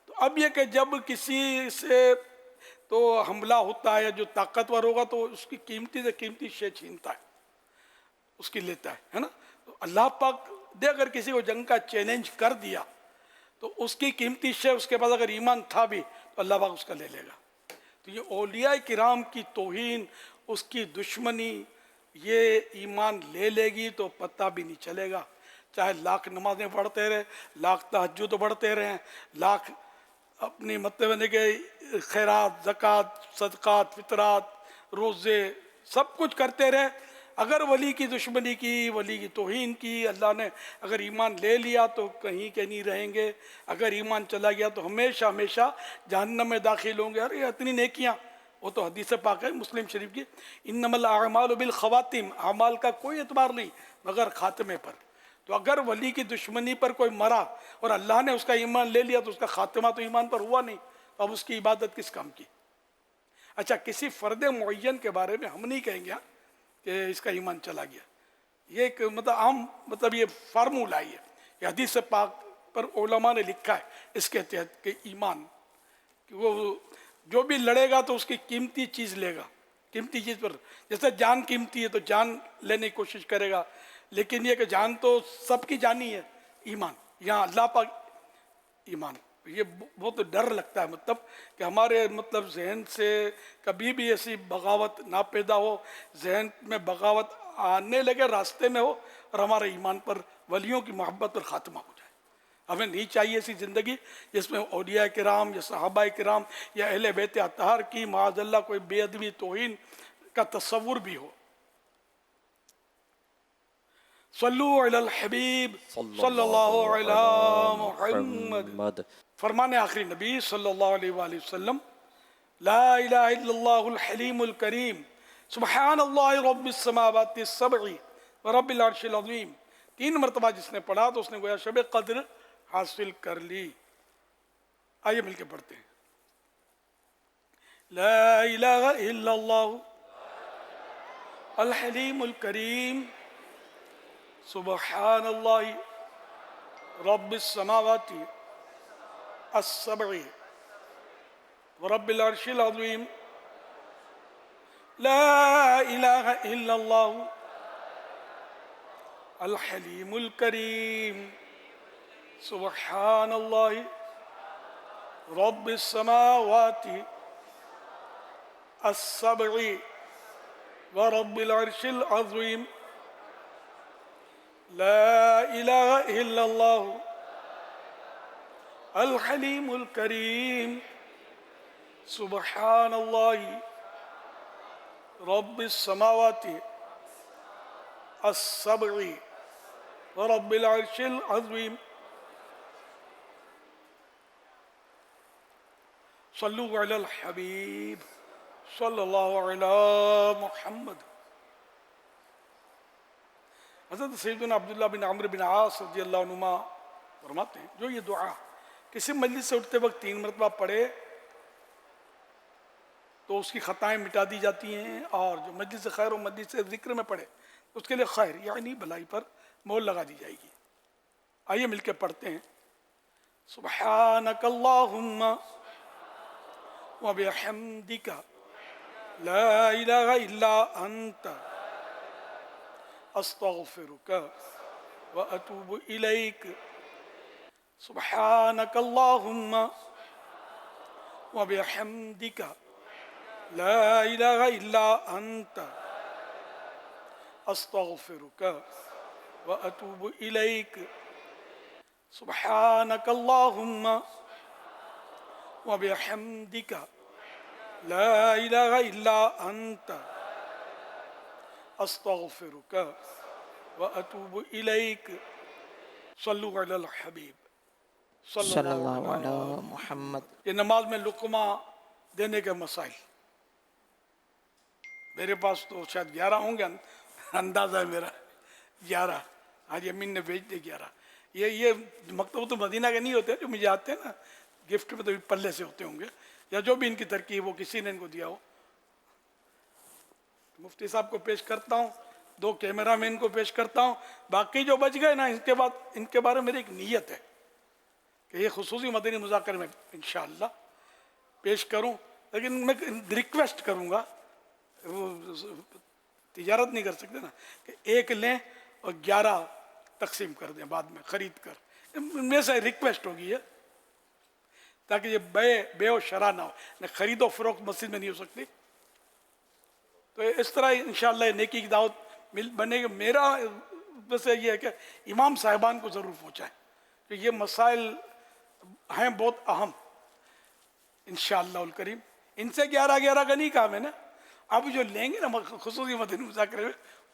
تو اب یہ کہ جب کسی سے تو حملہ ہوتا ہے، جو طاقتور ہوگا تو اس کی قیمتی سے قیمتی شے چھینتا ہے، اس کی لیتا ہے نا۔ تو اللہ پاک دے اگر کسی کو جنگ کا چیلنج کر دیا تو اس کی قیمتی شے، اس کے پاس اگر ایمان تھا بھی تو اللہ پاک اس کا لے لے گا۔ تو یہ اولیاء کرام کی توہین، اس کی دشمنی، یہ ایمان لے لے گی تو پتہ بھی نہیں چلے گا، چاہے لاکھ نمازیں پڑھتے رہے، لاکھ تہجد پڑھتے رہیں، لاکھ اپنی مطلب کہ خیرات، زکوٰۃ، صدقات، فطرات، روزے سب کچھ کرتے رہے، اگر ولی کی دشمنی کی، ولی کی توہین کی، اللہ نے اگر ایمان لے لیا تو کہیں کہ نہیں رہیں گے، اگر ایمان چلا گیا تو ہمیشہ ہمیشہ جہنم میں داخل ہوں گے. ارے اتنی نیکیاں، وہ تو حدیث پاک ہے مسلم شریف کی، انما الاعمال بالخواتیم، اعمال کا کوئی اعتبار نہیں مگر خاتمے پر. تو اگر ولی کی دشمنی پر کوئی مرا اور اللہ نے اس کا ایمان لے لیا تو اس کا خاتمہ تو ایمان پر ہوا نہیں، تو اب اس کی عبادت کس کام کی؟ اچھا، کسی فرد معین کے بارے میں ہم نہیں کہیں گے کہ اس کا ایمان چلا گیا. یہ ایک مطلب عام مطلب یہ فارمولہ ہے، یہ حدیث پاک پر علماء نے لکھا ہے اس کے تحت کہ ایمان کہ وہ جو بھی لڑے گا تو اس کی قیمتی چیز لے گا، قیمتی چیز پر، جیسے جان قیمتی ہے تو جان لینے کی کوشش کرے گا، لیکن یہ کہ جان تو سب کی جانی ہے. ایمان یہاں اللہ پاک ایمان، یہ بہت ڈر لگتا ہے مطلب کہ ہمارے مطلب ذہن سے کبھی بھی ایسی بغاوت نہ پیدا ہو، ذہن میں بغاوت آنے لگے راستے میں ہو اور ہمارے ایمان پر، ولیوں کی محبت پر خاتمہ ہو جائے. ہمیں نہیں چاہیے ایسی زندگی جس میں اولیاء کرام یا صحابہ کرام یا اہل بیت اطہار کی معاذ اللہ کوئی بے ادبی توہین کا تصور بھی ہو. صلو علی الحبیب صلی اللہ علی محمد. فرمان آخری نبی صلی اللہ علیہ وآلہ وسلم، لا الہ الا اللہ الحلیم الکریم سبحان اللہ رب السماوات السبع ورب العرش العظیم. 3 مرتبہ جس نے پڑھا تو اس نے گویا شب قدر حاصل کر لی. آئیے مل کے پڑھتے ہیں. لا الہ الا اللہ الحلیم الکریم سبحان اللہ رب السماوات السبع ورب العرش العظیم. لا الہ الا اللہ الحلیم الکریم سبحان اللہ رب السماوات السبع ورب العرش العظیم. لا الہ الا اللہ الحلیم الکریم سبحان اللہ رب السماوات السبع ورب العرش العظیم. صلو علی الحبیب صلی اللہ علی محمد. حضرت سیدنا عبداللہ بن عمرو بن عاص رضی اللہ عنہما فرماتے ہیں جو یہ دعا کسی مجلس سے اٹھتے وقت 3 مرتبہ پڑھے تو اس کی خطائیں مٹا دی جاتی ہیں، اور جو مجلس خیر و مجلس ذکر میں پڑھے اس کے لیے خیر یعنی بھلائی پر مہر لگا دی جائے گی. آئیے مل کے پڑھتے ہیں. سبحانک اللہم وبحمدک لا الہ الا انت استغفرک واتوب الیک. سبحانک اللہم وبحمدک لا الہ الا انت استغفرک واتوب الیک. سبحانک اللہم وبحمدک لا الہ الا انت استغفرک واتوب الیک. صلو علی الحبیب صلی اللہ علیہ محمد. یہ نماز میں لقمہ دینے کے مسائل، میرے پاس تو شاید 11 ہوں گے، اندازہ ہے میرا 11. آج امین نے بھیج دے 11. یہ مکتوب تو مدینہ کے نہیں ہوتے جو مجھے آتے ہیں نا گفٹ میں، تو پلے سے ہوتے ہوں گے یا جو بھی ان کی ترکیب وہ کسی نے ان کو دیا ہو. مفتی صاحب کو پیش کرتا ہوں، 2 کیمرہ مین کو پیش کرتا ہوں. باقی جو بچ گئے نا اس کے بعد ان کے بارے میں میری ایک نیت ہے کہ یہ خصوصی مدنی مذاکرے میں انشاءاللہ پیش کروں، لیکن میں ریکویسٹ کروں گا، وہ تجارت نہیں کر سکتے نا، کہ 1 لیں اور 11 تقسیم کر دیں بعد میں خرید کر. میں سے ریکویسٹ ہوگی ہے تاکہ یہ بے و شرع نہ ہو، خرید و فروخت مسجد میں نہیں ہو سکتی. تو اس طرح انشاءاللہ نیکی کی دعوت بنے گی. میرا ویسے یہ ہے کہ امام صاحبان کو ضرور پہنچائیں کہ یہ مسائل ہیں بہت اہم انشاءاللہ الکریم. ان سے 11 کا نہیں کہا میں نے، اب جو لیں گے نا خصوصی مدنی مذاکرے میں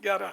11,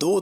2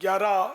11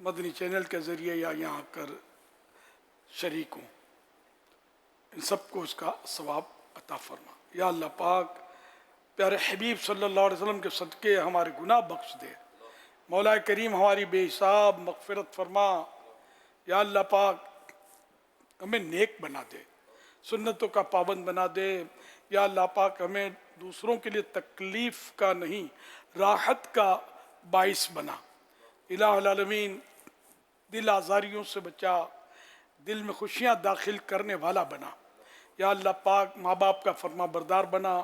مدنی چینل کے ذریعے یا یہاں کر شریک ہوں، ان سب کو اس کا ثواب عطا فرما۔ یا اللہ پاک پیارے حبیب صلی اللہ علیہ وسلم کے صدقے ہمارے گناہ بخش دے، مولا کریم ہماری بے حساب مغفرت فرما۔ یا اللہ پاک ہمیں نیک بنا دے، سنتوں کا پابند بنا دے۔ یا اللہ پاک ہمیں دوسروں کے لیے تکلیف کا نہیں راحت کا باعث بنا۔ الہ العالمین دل آزاریوں سے بچا، دل میں خوشیاں داخل کرنے والا بنا۔ یا اللہ پاک ماں باپ کا فرما بردار بنا،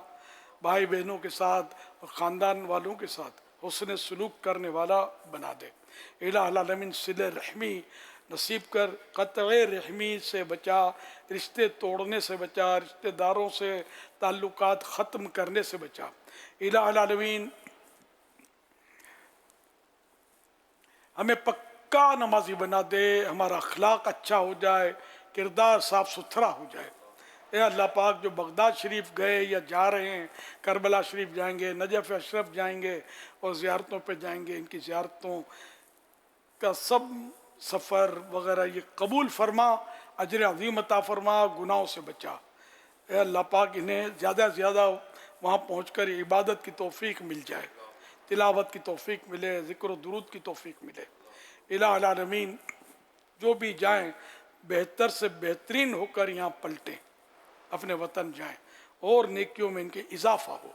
بھائی بہنوں کے ساتھ اور خاندان والوں کے ساتھ حسن سلوک کرنے والا بنا دے۔ الہ العالمین صلہ رحمی نصیب کر، قطع رحمی سے بچا، رشتے توڑنے سے بچا، رشتہ داروں سے تعلقات ختم کرنے سے بچا۔ الہ العالمین ہمیں پکا نمازی بنا دے، ہمارا اخلاق اچھا ہو جائے، کردار صاف ستھرا ہو جائے۔ اے اللہ پاک جو بغداد شریف گئے یا جا رہے ہیں، کربلا شریف جائیں گے، نجف اشرف جائیں گے اور زیارتوں پہ جائیں گے، ان کی زیارتوں کا سب سفر وغیرہ یہ قبول فرما، اجر عظیم عطا فرما، گناہوں سے بچا۔ اے اللہ پاک انہیں زیادہ سے زیادہ وہاں پہنچ کر عبادت کی توفیق مل جائے، تلاوت کی توفیق ملے، ذکر و درود کی توفیق ملے۔ الہ العالمین جو بھی جائیں بہتر سے بہترین ہو کر یہاں پلٹیں، اپنے وطن جائیں اور نیکیوں میں ان کے اضافہ ہو۔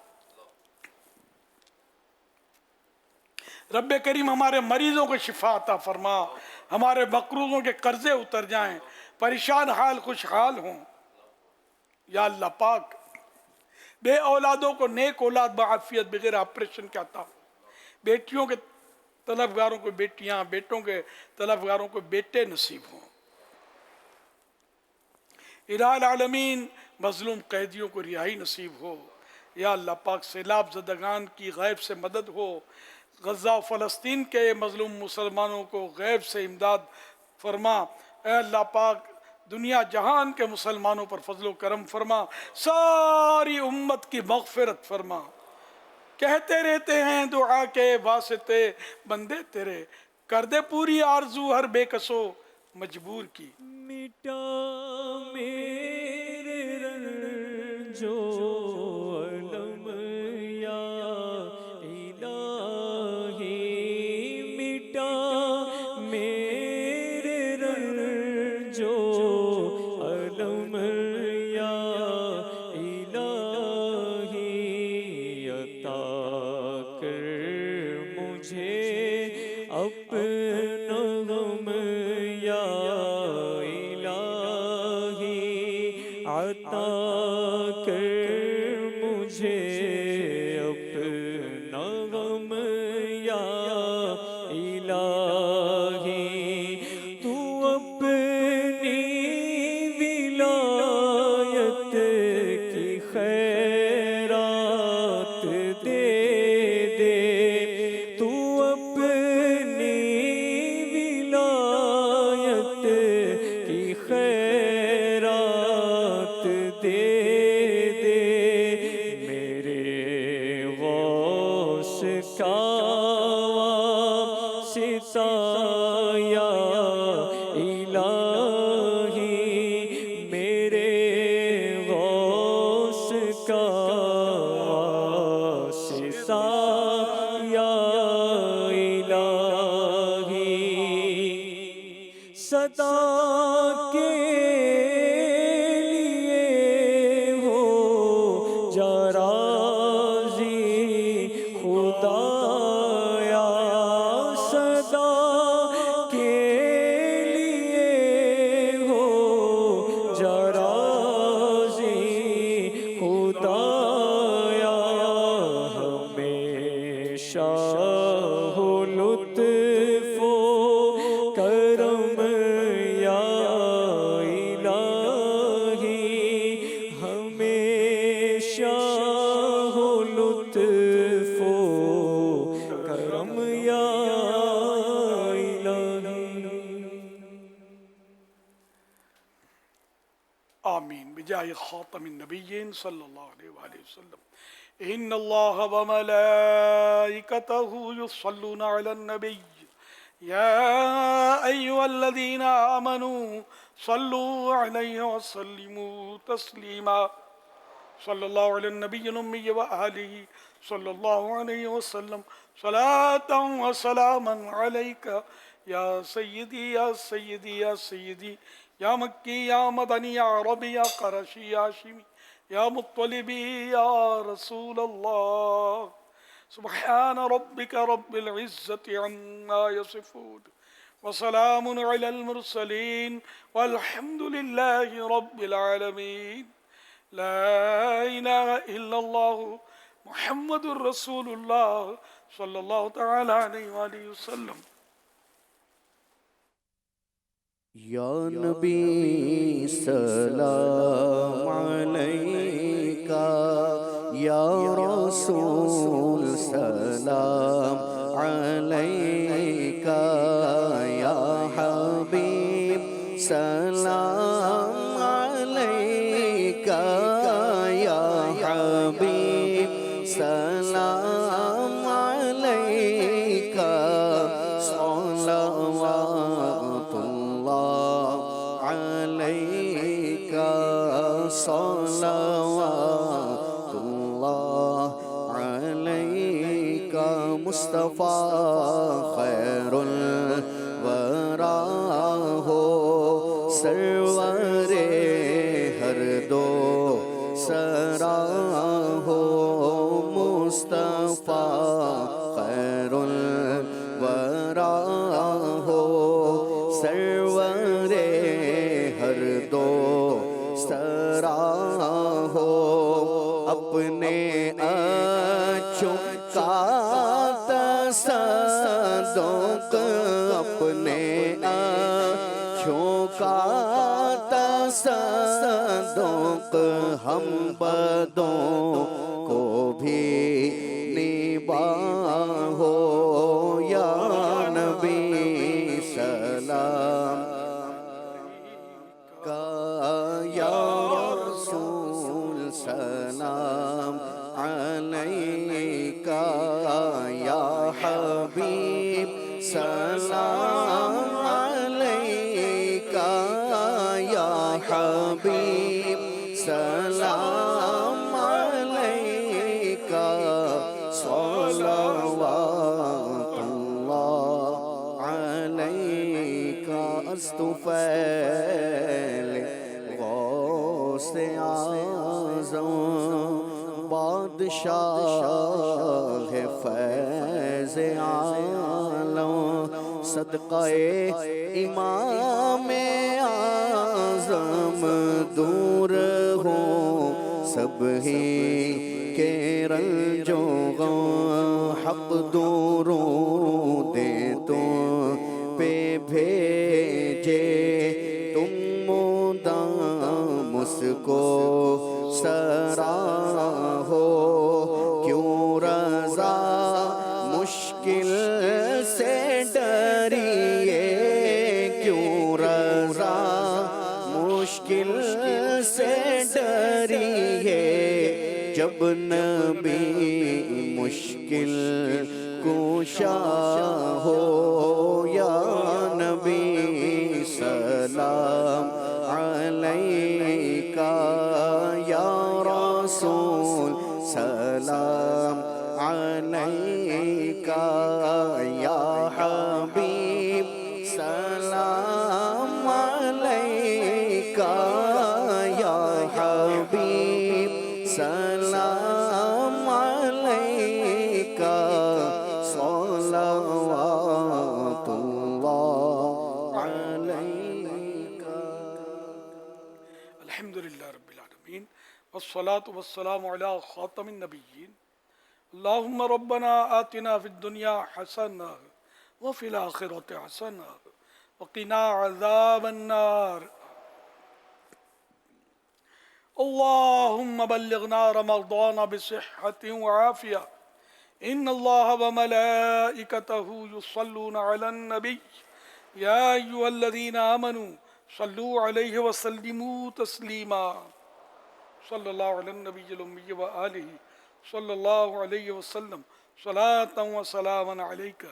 رب کریم ہمارے مریضوں کو شفا عطا فرما، ہمارے مقروضوں کے قرضے اتر جائیں، پریشان حال خوشحال ہوں۔ یا اللہ پاک بے اولادوں کو نیک اولاد بعافیت بغیر آپریشن کے عطا، بیٹیوں کے طلبگاروں کو بیٹیاں، بیٹوں کے طلبگاروں کو بیٹے نصیب ہوں۔ الہ العالمین مظلوم قیدیوں کو رہائی نصیب ہو۔ یا اللہ پاک سیلاب زدگان کی غیب سے مدد ہو، غزہ و فلسطین کے مظلوم مسلمانوں کو غیب سے امداد فرما۔ اے اللہ پاک دنیا جہان کے مسلمانوں پر فضل و کرم فرما، ساری امت کی مغفرت فرما۔ کہتے رہتے ہیں دعا کے واسطے بندے تیرے، کر دے پوری آرزو ہر بے کسو مجبور کی۔ مٹا میرے رنجو علم یا الہی، مٹا میرے رنجو علم یا الہی، عطا کر مجھے اپنا غم یا عطا کر مجھے اپنا غم یا الہی، تو اپنی ولایت کی خیرات دے دے، تو اپنی ولایت کی خیرات دے دے، میرے غوث کا واسطہ یا الہی، میرے غوث کا واسطہ یا الہی، صدا کے آمین بجاہ خاتم النبیین صلی اللہ علیہ وآلہ وسلم۔ ان اللہ وملائکتہ یصلون علی النبی يا أيها الذين آمنوا صلوا عليه وسلموا تسليما صلى الله على النبي الأمي وآله صلى الله عليه وسلم صلاة وسلاما عليك يا سيدي يا سيدي يا سيدي يا مكي يا مدني يا عربي يا قرشي يا هاشمي يا مطلبي يا رسول الله. سبحان ربك رب العزة عما يصفون وسلام على المرسلين والحمد لله رب العالمين. لا إله إلا الله محمد رسول الله صلى الله تعالى عليه وآله وسلم. یا نبی سلام علیکہ، یا رسول سلام علیکہ، یا حبیب سلام علیکہ، یا حبیب سلام علیکہ، صلوات علیکہ، صلوات اللہ علیکہ. مصطفیٰ خیر الورا ہو، سرور ہر دو سرا ہو. مصطفیٰ خیر الورا ہو، سرور ہر دو سرا ہو. اپنے اچھوں کا تصدق، اپنے اچھوں کا تصدق، ہم بدوں کو بھی نباہو. یا نبی سلام کا، یا رسول سلام علیکہ، یا حبیب سلام علیکہ، یا حبیب سلام علیکہ، صلوات اللہ علیکہ. استفیل غوث اعظم بادشاہ فیض عالم، صدقہ امام اعظم دور ہو سب ہی کے رنجو غم. حق درود تو پہ بھیجے، تم مدام اس کو سرا ہو. کیوں رضا مشکل سے ڈریے، کیوں رضا مشکل سے ڈریے، جب نبی مشکل کشا ہو. یا نبی سلام علیکہ، یا رسول سلام علیکہ، یا حبیب سلام علیکہ، یا حبیب سلام علیکہ، صلوات اللہ علیکہ. الحمد للہ رب العالمین والصلاة والسلام علی خاتم النبیین. اللہم ربنا آتنا فی الدنیا حسنہ وفی الآخرۃ حسنہ وقنا عذاب النار. اللہم بلغنا رمضان بصحة وعافیہ. ان اللہ وملائکتہ یصلون علی النبی یا ایہا الذین آمنوا صلوا علیہ وسلموا تسلیما. صلی اللہ علی النبی الأمی وآلہ صلی اللہ علیہ وسلم صلاة وسلاما علیکہ